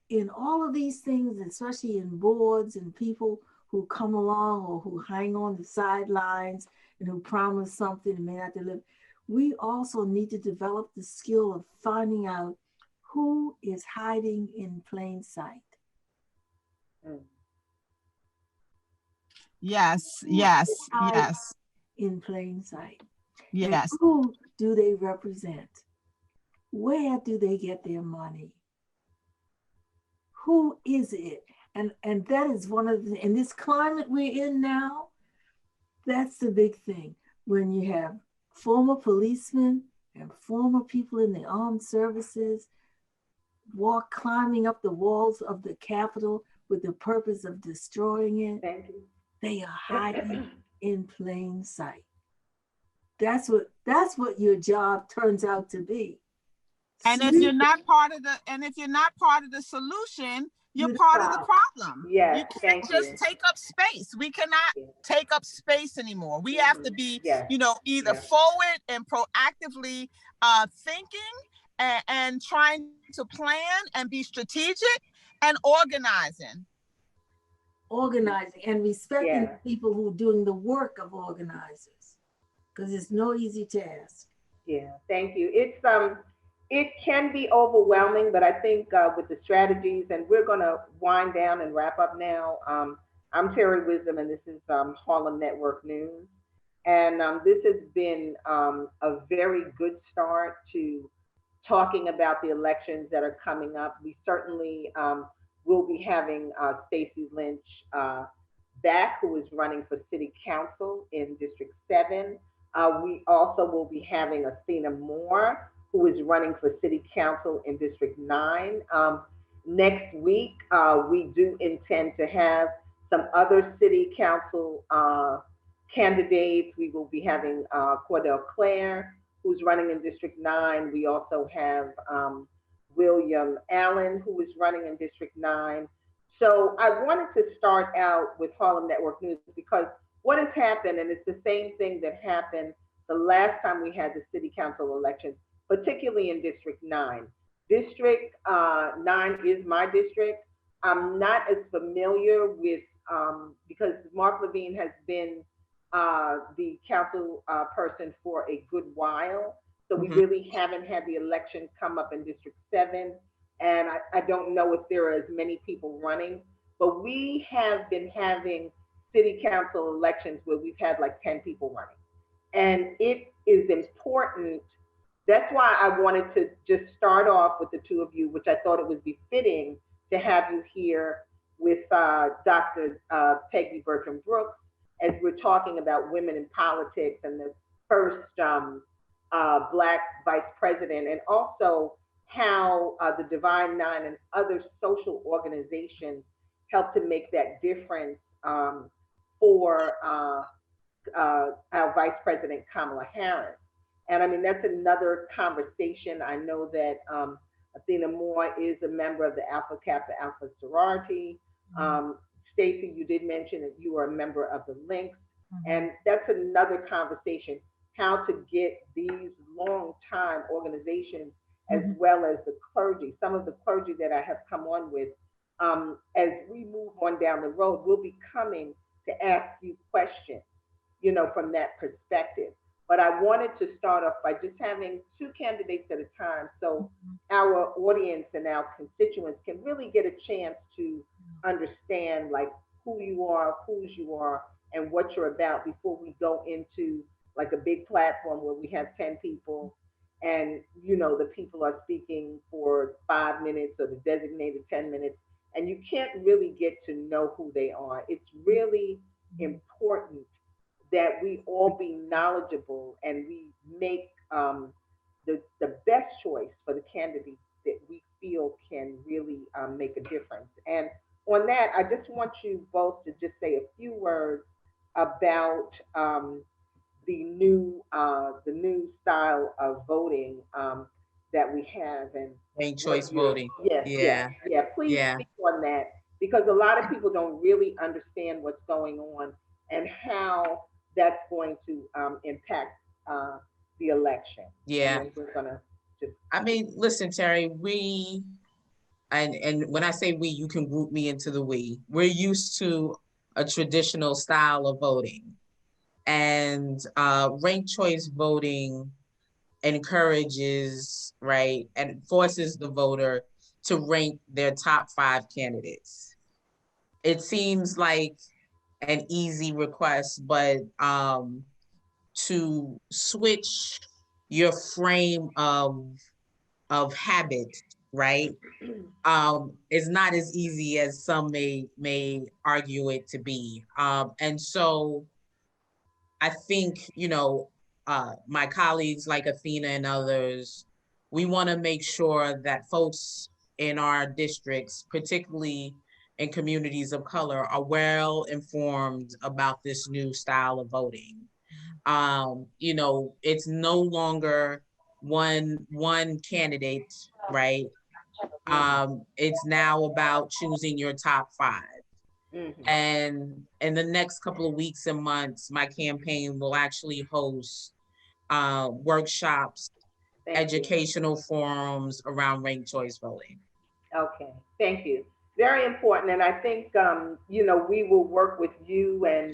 in all of these things, especially in boards and people who come along or who hang on the sidelines and who promise something and may not deliver, we also need to develop the skill of finding out who is hiding in plain sight. Yes. In plain sight. Yes. And who do they represent? Where do they get their money? Who is it? And that is one of the, in this climate we're in now, that's the big thing. When you have former policemen and former people in the armed services climbing up the walls of the Capitol with the purpose of destroying it, they are hiding in plain sight. That's what your job turns out to be. And if you're not part of the solution, you're part of the problem. Yes, you can't just take up space. We cannot take up space anymore. We have to be, either forward and proactively thinking and trying to plan and be strategic and organizing and respecting people who are doing the work of organizers, because it's no easy task. Yeah, thank you. It can be overwhelming, but I think with the strategies, and we're going to wind down and wrap up now. I'm Terri Wisdom, and this is Harlem Network News. And this has been a very good start to talking about the elections that are coming up. We certainly will be having Stacey Lynch back, who is running for City Council in District 7. We also will be having Athena Moore, who is running for City Council in District 9. Next week, we do intend to have some other City Council candidates. We will be having Cordell Clare, who's running in District 9. We also have William Allen, who is running in District 9. So I wanted to start out with Harlem Network News because what has happened, and it's the same thing that happened the last time we had the City Council elections, particularly in District 9. District 9 is my district. I'm not as familiar with, because Mark Levine has been the council person for a good while. So we really haven't had the election come up in District 7. And I don't know if there are as many people running, but we have been having city council elections where we've had like 10 people running. And it is important. That's why I wanted to just start off with the two of you, which I thought it was befitting to have you here with Dr. Peggy Brooks Bertram, as we're talking about women in politics and the first Black vice president, and also how the Divine Nine and other social organizations help to make that difference for our Vice President Kamala Harris. And I mean, that's another conversation. I know that Athena Moore is a member of the Alpha Kappa Alpha sorority. Stacey, you did mention that you are a member of the Lynx. And that's another conversation, how to get these long-time organizations as well as the clergy. Some of the clergy that I have come on with, as we move on down the road, we'll be coming to ask you questions, from that perspective. But I wanted to start off by just having two candidates at a time. So our audience and our constituents can really get a chance to understand like who you are, whose you are, and what you're about before we go into like a big platform where we have 10 people and the people are speaking for 5 minutes or the designated 10 minutes and you can't really get to know who they are. It's really important that we all be knowledgeable and we make the best choice for the candidates that we feel can really make a difference. And on that, I just want you both to just say a few words about the new style of voting that we have and Ranked what choice you're voting. yes, yes, Yeah. yeah. Please Yeah. speak on that because a lot of people don't really understand what's going on and how that's going to impact uh, the election. And Yeah. then we're gonna just I mean, listen, Terry, and when I say we, you can group me into the we. We're used to a traditional style of voting. And ranked choice voting encourages, right, and forces the voter to rank their top 5 candidates. It seems like an easy request, but to switch your frame of habit, right, is not as easy as some may argue it to be. And so I think, my colleagues like Athena and others, we want to make sure that folks in our districts, particularly in communities of color, are well informed about this new style of voting. It's no longer one candidate, right? It's now about choosing your top 5. mm-hmm. And in the next couple of weeks and months, my campaign will actually host workshops, Thank you. educational forums around ranked choice voting. Okay, thank you. Very important, and I think we will work with you and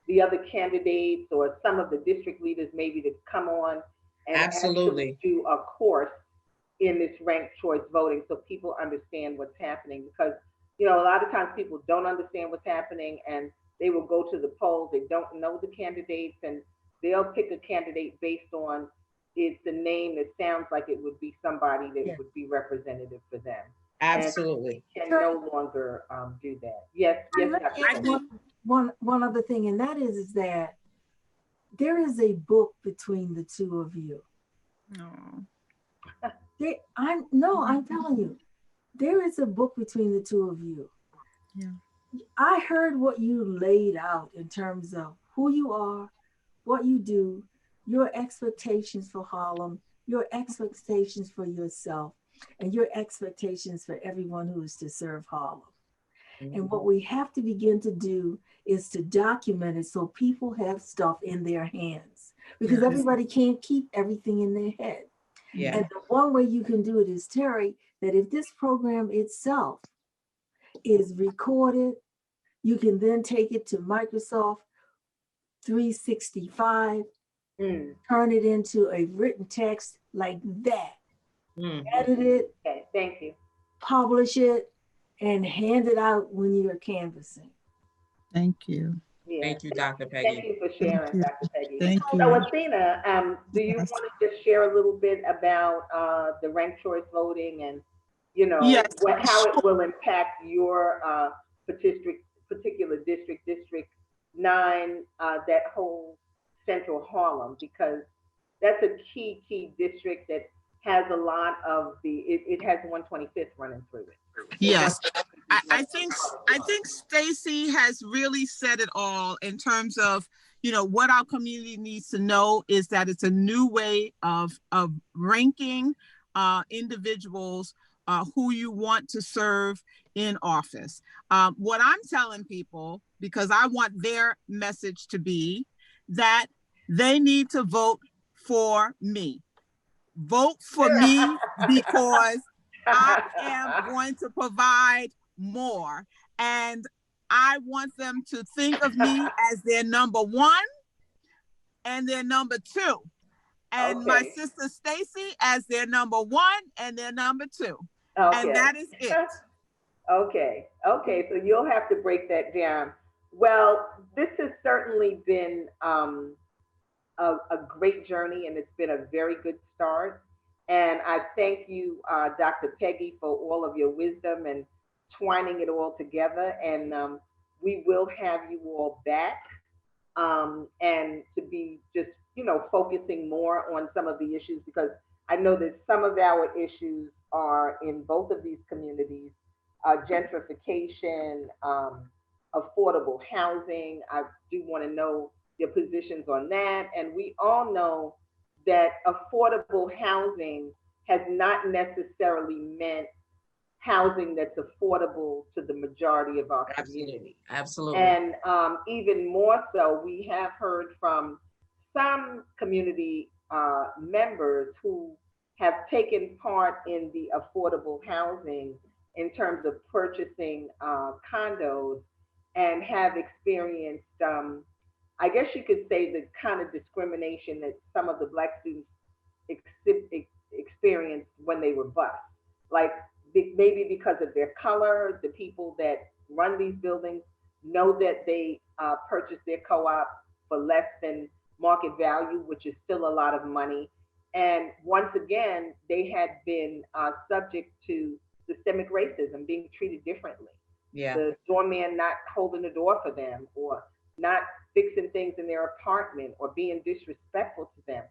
the other candidates or some of the district leaders maybe to come on and actually Absolutely. do a course in this ranked choice voting so people understand what's happening because a lot of times people don't understand what's happening and they will go to the polls, they don't know the candidates and they'll pick a candidate based on it's the name that sounds like it would be somebody that Yeah. would be representative for them and Absolutely. can no longer do that. Yes, yes, Let me Dr. I add Peggy. think one other thing, and that is that there is a book between the two of you. no. I'm telling you, there is a book between the two of you. Yeah. I heard what you laid out in terms of who you are, what you do, your expectations for Harlem, your expectations for yourself, and your expectations for everyone who is to serve Harlem. And what we have to begin to do is to document it so people have stuff in their hands because Yes. everybody can't keep everything in their head. Yeah. And the one way you can do it is, Terri, that if this program itself is recorded, you can then take it to Microsoft 365, turn it into a written text like that, edit it, Okay, thank you. publish it, and hand it out when you're canvassing. Thank you. Yeah. Thank you, Dr. Thank Peggy. you for Thank sharing, you. Dr. Peggy. Thank So, you. Athena, do you Yes. want to just share a little bit about the ranked choice voting and, Yes. how it will impact your particular district, District 9, that whole central Harlem, because that's a key district that has a lot of it has 125th running through it. Yes. I think Stacey has really said it all in terms of, what our community needs to know is that it's a new way of ranking individuals who you want to serve in office. What I'm telling people, because I want their message to be that they need to vote for me. Vote for me because I am going to provide more. And I want them to think of me as their number 1 and their number 2. and my sister Stacey as their number 1 and their number 2. And that is it. Okay. So you'll have to break that down. Well, this has certainly been a great journey, and it's been a very good start. And I thank you, Dr. Peggy, for all of your wisdom and twining it all together. And we will have you all back, and to be just, focusing more on some of the issues, because I know that some of our issues are in both of these communities, gentrification, affordable housing. I do want to know your positions on that. And we all know that affordable housing has not necessarily meant housing that's affordable to the majority of our community. Absolutely. And even more so, we have heard from some community members who have taken part in the affordable housing in terms of purchasing condos, and have experienced, I guess you could say, the kind of discrimination that some of the Black students experienced when they were bused. Like maybe because of their color, the people that run these buildings know that they purchased their co-op for less than market value, which is still a lot of money. And once again, they had been subject to systemic racism, being treated differently. Yeah. The doorman not holding the door for them, or not fixing things in their apartment, or being disrespectful to them.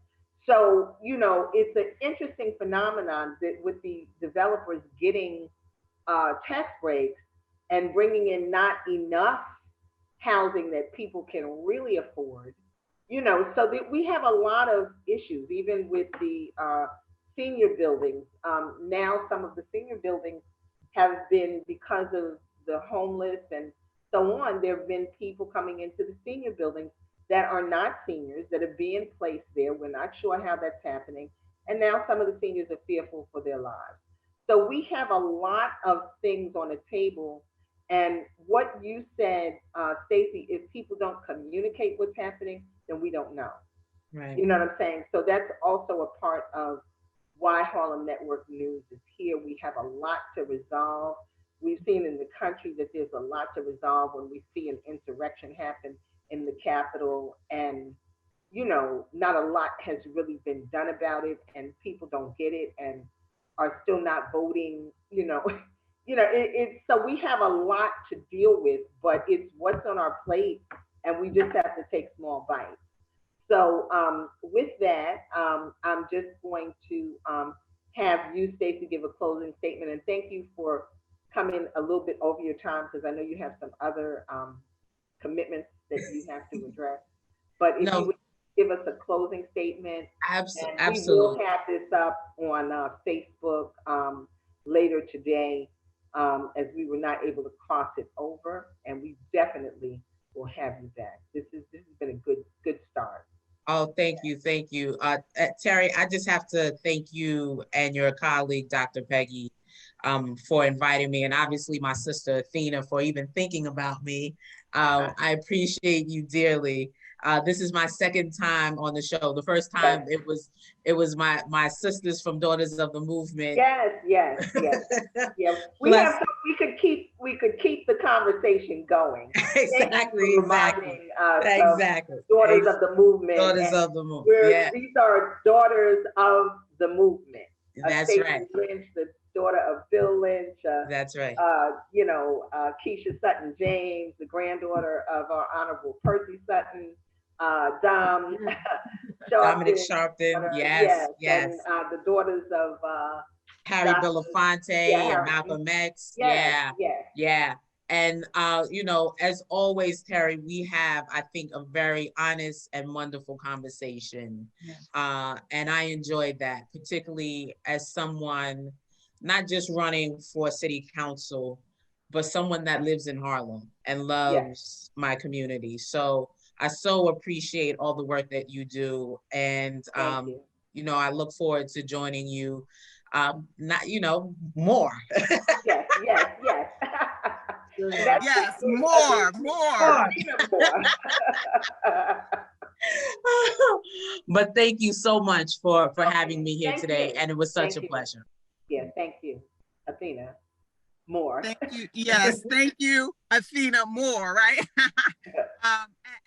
So, it's an interesting phenomenon that with the developers getting tax breaks and bringing in not enough housing that people can really afford, so that we have a lot of issues, even with the senior buildings. Now, some of the senior buildings have been, because of the homeless and so on, there have been people coming into the senior buildings that are not seniors, that are being placed there. We're not sure how that's happening. And now some of the seniors are fearful for their lives. So we have a lot of things on the table. And what you said, Stacey, if people don't communicate what's happening, then we don't know. Right. You know what I'm saying? So that's also a part of why Harlem Network News is here. We have a lot to resolve. We've seen in the country that there's a lot to resolve when we see an insurrection happen in the Capitol, and not a lot has really been done about it, and people don't get it and are still not voting. So we have a lot to deal with, but it's what's on our plate, and we just have to take small bites. So with that, I'm just going to have you, Stacey, give a closing statement, and thank you for coming a little bit over your time, because I know you have some other commitments that you have to address. But if you would give us a closing statement, absolutely. We will have this up on Facebook later today, as we were not able to cross it over, and we definitely will have you back. This has been a good start. Oh, thank you. Terri, I just have to thank you and your colleague, Dr. Peggy, for inviting me, and obviously my sister Athena for even thinking about me. I appreciate you dearly. This is my second time on the show. The first time it was my sisters from Daughters of the Movement. Yes. Yeah. We could keep the conversation going. Exactly. Daughters of the Movement. Daughters of the Movement. Yeah. These are daughters of the movement. That's Stacey right. Lynch, the daughter of Bill Lynch. That's right. Keisha Sutton James, the granddaughter of our Honorable Percy Sutton. Dominic Sharpton, yes. And the daughters of Harry Belafonte and Malcolm X. Yeah. And as always, Terri, we have, I think, a very honest and wonderful conversation. Yes. And I enjoyed that, particularly as someone not just running for city council, but someone that lives in Harlem and loves my community. So I so appreciate all the work that you do. And, I look forward to joining you, more. Yes. Yes, more. But thank you so much for having me here Thank today. you. And it was such Thank a you. pleasure. Yeah, thank you, Athena. More. Thank you. Yes, thank you, Athena Moore, right?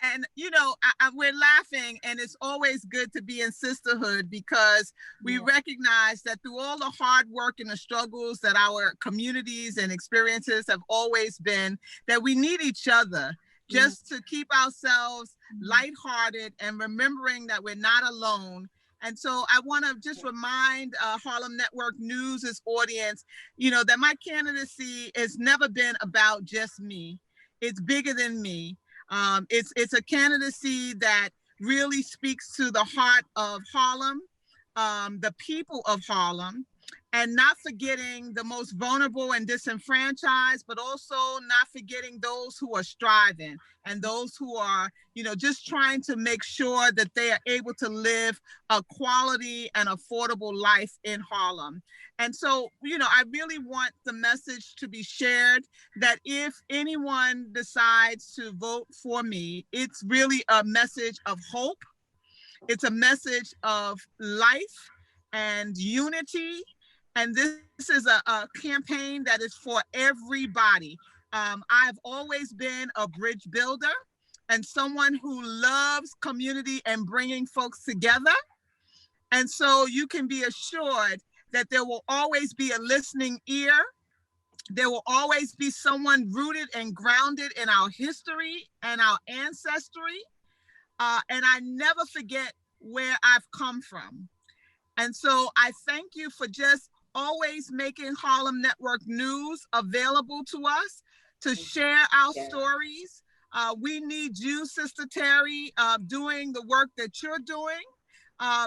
And you know, we're laughing, and it's always good to be in sisterhood because we recognize that through all the hard work and the struggles that our communities and experiences have always been, that we need each other just to keep ourselves lighthearted and remembering that we're not alone. And so I want to just remind Harlem Network News' audience, you know, that my candidacy has never been about just me. It's bigger than me. It's a candidacy that really speaks to the heart of Harlem, the people of Harlem, and not forgetting the most vulnerable and disenfranchised, but also not forgetting those who are striving and those who are, you know, just trying to make sure that they are able to live a quality and affordable life in Harlem. And so, you know, I really want the message to be shared that if anyone decides to vote for me, it's really a message of hope. It's a message of life and unity. And this is a campaign that is for everybody. I've always been a bridge builder and someone who loves community and bringing folks together. And so you can be assured that there will always be a listening ear. There will always be someone rooted and grounded in our history and our ancestry. And I never forget where I've come from. And so I thank you for just always making Harlem Network News available to us to share our stories. We need you, Sister Terri, doing the work that you're doing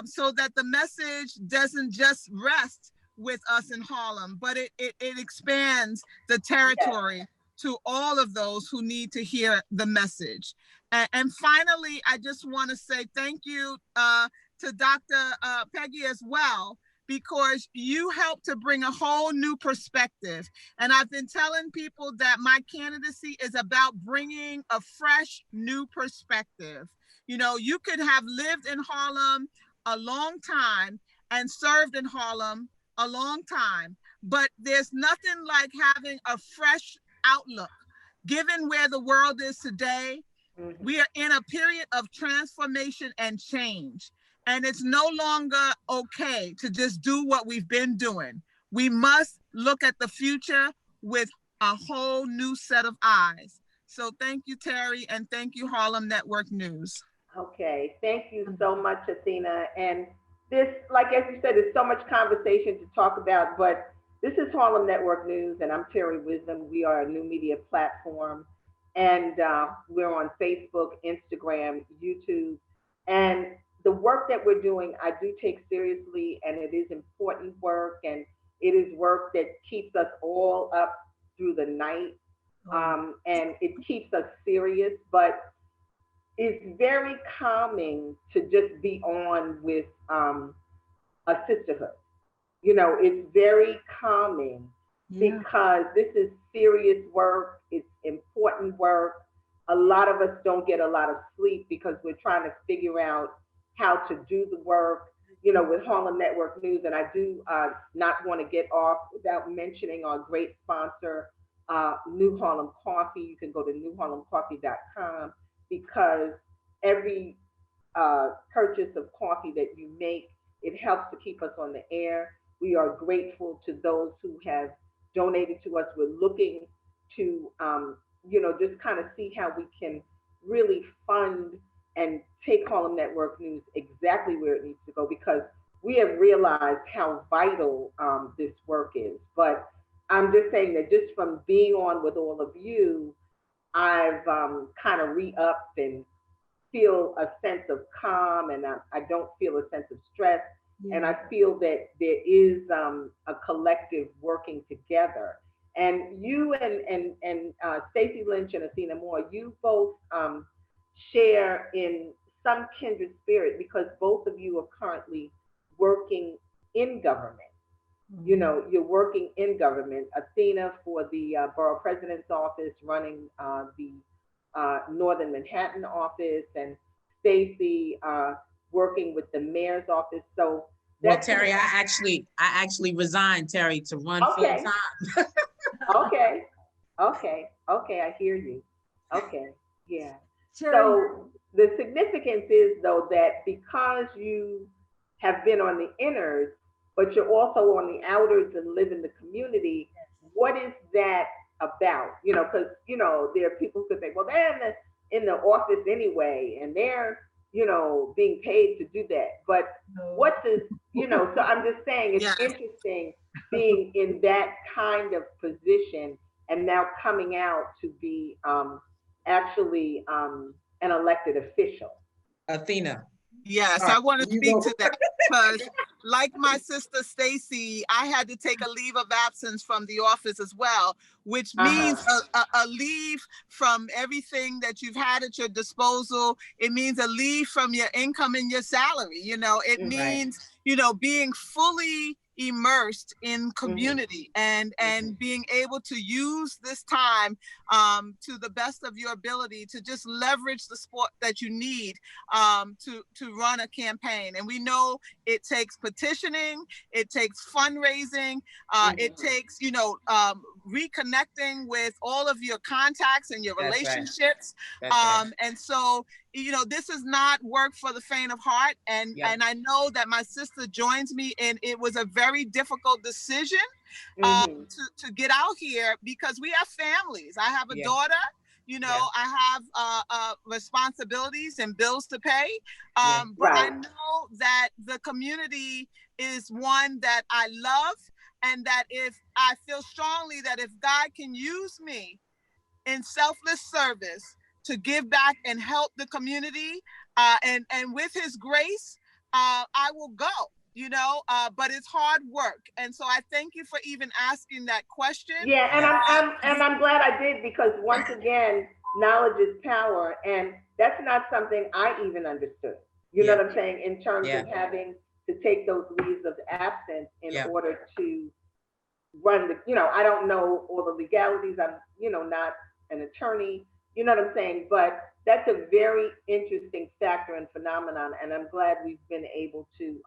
so that the message doesn't just rest with us in Harlem, but it expands the territory to all of those who need to hear the message. And finally, I just want to say thank you to Dr. Peggy as well, because you helped to bring a whole new perspective. And I've been telling people that my candidacy is about bringing a fresh new perspective. You know, you could have lived in Harlem a long time and served in Harlem a long time, but there's nothing like having a fresh outlook. Given where the world is today, we are in a period of transformation and change. And it's no longer okay to just do what we've been doing. We must look at the future with a whole new set of eyes. So thank you, Terri, and thank you, Harlem Network News. Okay, thank you so much, Athena. And this, like as you said, there's so much conversation to talk about, but this is Harlem Network News, and I'm Terri Wisdom. We are a new media platform, and we're on Facebook, Instagram, YouTube, and the work that we're doing, I do take seriously, and it is important work, and it is work that keeps us all up through the night, and it keeps us serious, but it's very calming to just be on with a sisterhood. You know, it's very calming because this is serious work, it's important work. A lot of us don't get a lot of sleep because we're trying to figure out how to do the work, you know, with Harlem Network News. And I do not want to get off without mentioning our great sponsor, New Harlem Coffee. You can go to newharlemcoffee.com because every purchase of coffee that you make, it helps to keep us on the air. We are grateful to those who have donated to us. We're looking to, you know, just kind of see how we can really fund and take Harlem Network News exactly where it needs to go, because we have realized how vital this work is. But I'm just saying that just from being on with all of you, I've kind of re-upped and feel a sense of calm, and I don't feel a sense of stress. And I feel that there is a collective working together. And you and Stacey Lynch and Athena Moore, you both share in some kindred spirit because both of you are currently working in government. You know, you're working in government. Athena for the borough president's office, running the Northern Manhattan office, and Stacey working with the mayor's office. So well, Terri, I actually resigned, Terri, to run full time. Okay. I hear you. Okay. Yeah. Terri, So the significance is though that because you have been on the inners, but you're also on the outers and live in the community, what is that about? You know, because you know there are people who could say, well, they're in the office anyway, and they're being paid to do that. But what does So I'm just saying it's interesting being in that kind of position and now coming out to be actually an elected official. Athena. Yes, I want to speak to that because, like my sister Stacey, I had to take a leave of absence from the office as well, which means a leave from everything that you've had at your disposal. It means a leave from your income and your salary. It means, being fully immersed in community and being able to use this time to the best of your ability to just leverage the support that you need to run a campaign. And we know it takes petitioning, it takes fundraising, it takes reconnecting with all of your contacts and your relationships. Right. And so this is not work for the faint of heart. And I know that my sister joins me, and it was a very difficult decision to get out here because we have families. I have a daughter. I have responsibilities and bills to pay. But I know that the community is one that I love, and that if I feel strongly that if God can use me in selfless service to give back and help the community, and with his grace, I will go. But it's hard work. And so I thank you for even asking that question. Yeah, and I'm glad I did, because once again, knowledge is power, and that's not something I even understood. You know what I'm saying? In terms of having to take those leaves of absence in order to run I don't know all the legalities. I'm, not an attorney, you know what I'm saying? But that's a very interesting factor and phenomenon, and I'm glad we've been able to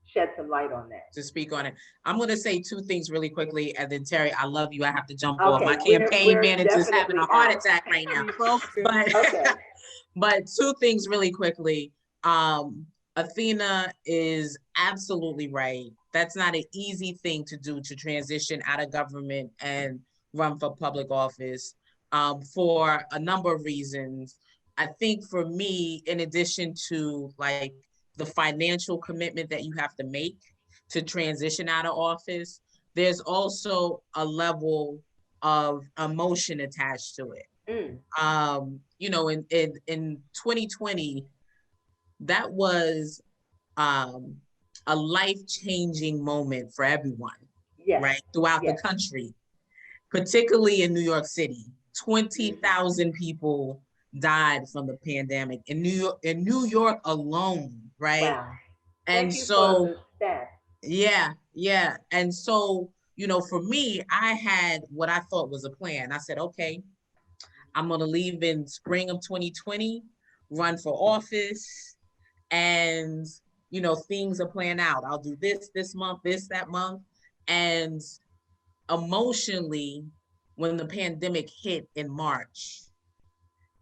shed some light on that. To speak on it. I'm going to say two things really quickly, and then Terri, I love you. I have to jump off. My campaign manager's having a heart attack right now. But two things really quickly. Athena is absolutely right. That's not an easy thing to do, to transition out of government and run for public office, for a number of reasons. I think for me, in addition to like the financial commitment that you have to make to transition out of office, there's also a level of emotion attached to it. In 2020, that was a life-changing moment for everyone, right? Throughout the country, particularly in New York City. 20,000 people died from the pandemic in New York alone, right? Wow. And so, and so, for me, I had what I thought was a plan. I said, okay, I'm gonna leave in spring of 2020, run for office, and things are planned out. I'll do this month, that month. And emotionally, when the pandemic hit in March,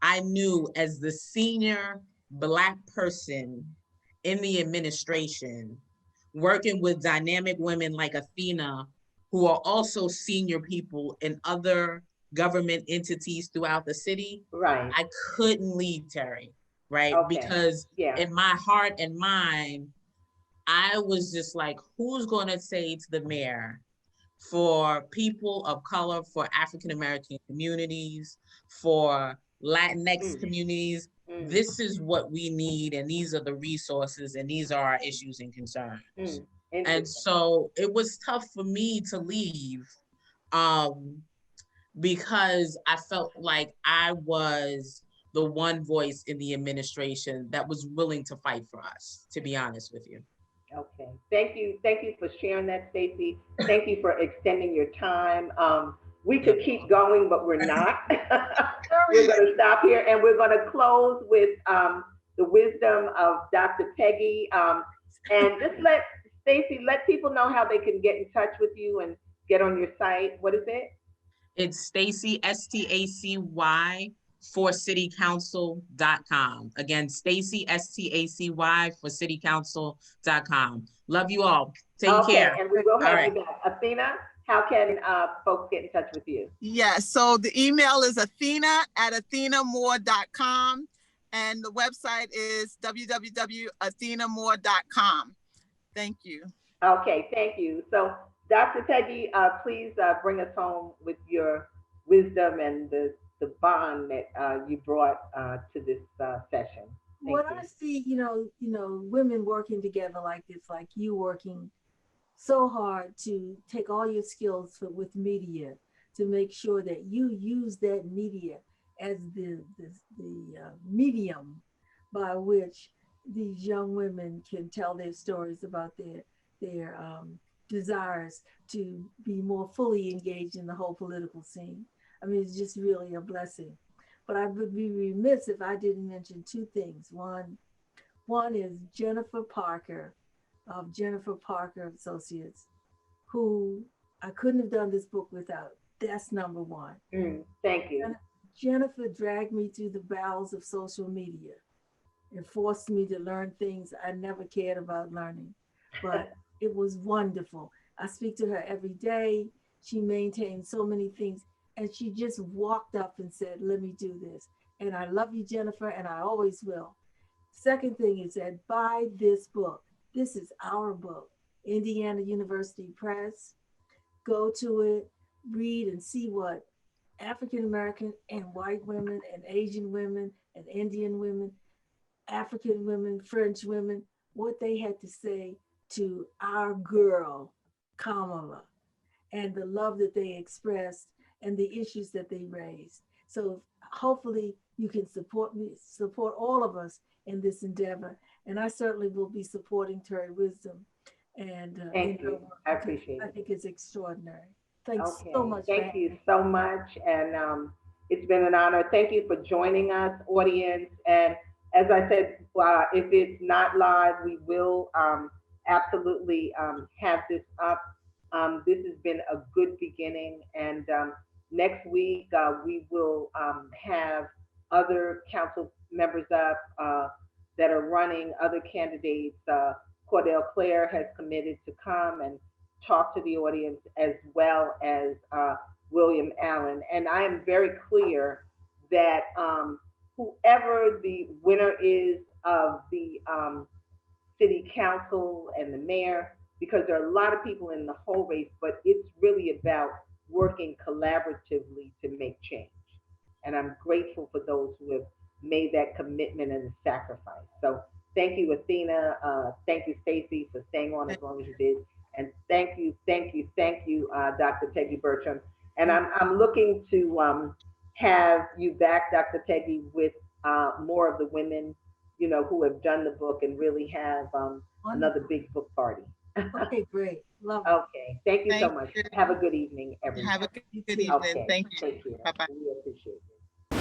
I knew, as the senior Black person in the administration, working with dynamic women like Athena, who are also senior people in other government entities throughout the city, I couldn't leave, Terri, right? Because in my heart and mind, I was just like, who's going to say to the mayor, for people of color, for African-American communities, for Latinx communities, this is what we need, and these are the resources, and these are our issues and concerns. And so it was tough for me to leave, because I felt like I was the one voice in the administration that was willing to fight for us, to be honest with you. Okay, thank you for sharing that, Stacey. Thank you for extending your time. We could keep going, but we're not. We're going to stop here, and we're going to close with the wisdom of Dr. Peggy. And just let Stacey, let people know how they can get in touch with you and get on your site. What is it? It's Stacey, STACY, for citycouncil.com. Again, Stacey, STACY, for citycouncil.com. Love you all. Take care. And we will have you back. Athena, how can folks get in touch with you? Yes, so the email is athena@athenamore.com, and the website is www.athenamore.com. Thank you. Okay, thank you. So, Dr. Peggy, please bring us home with your wisdom and the bond that you brought to this session. When I see, women working together like this, like you working so hard to take all your skills with media to make sure that you use that media as the medium by which these young women can tell their stories about their desires to be more fully engaged in the whole political scene. I mean, it's just really a blessing. But I would be remiss if I didn't mention two things. One is Jennifer Parker of Jennifer Parker Associates, who I couldn't have done this book without. That's number one. Thank you. Jennifer dragged me through the bowels of social media and forced me to learn things I never cared about learning, but it was wonderful. I speak to her every day. She maintained so many things, and she just walked up and said, let me do this. And I love you, Jennifer, and I always will. Second thing is that buy this book. This is our book, Indiana University Press. Go to it, read and see what African-American and white women and Asian women and Indian women, African women, French women, what they had to say to our girl, Kamala, and the love that they expressed and the issues that they raised. So hopefully you can support me, support all of us in this endeavor. And I certainly will be supporting Terri Wisdom. And thank you. I appreciate it. I think it's extraordinary. Thanks okay. so much. Thank you so much. And it's been an honor. Thank you for joining us, audience. And as I said, if it's not live, we will absolutely have this up. This has been a good beginning. And next week, we will have other council members up that are running, other candidates. Cordell Clare has committed to come and talk to the audience, as well as William Allen. And I am very clear that whoever the winner is of the city council and the mayor, because there are a lot of people in the whole race, but it's really about working collaboratively to make change. And I'm grateful for those who have made that commitment and sacrifice. So thank you, Athena. Thank you, Stacey, for staying on as long as you did. And thank you, Dr. Peggy Bertram. And I'm looking to have you back, Dr. Peggy, with more of the women, who have done the book and really have another big book party. Okay, great. Love it. Okay, thank you so much. Have a good evening, everyone. Have a good evening. Okay, Thank you. take care. Bye-bye. We appreciate it.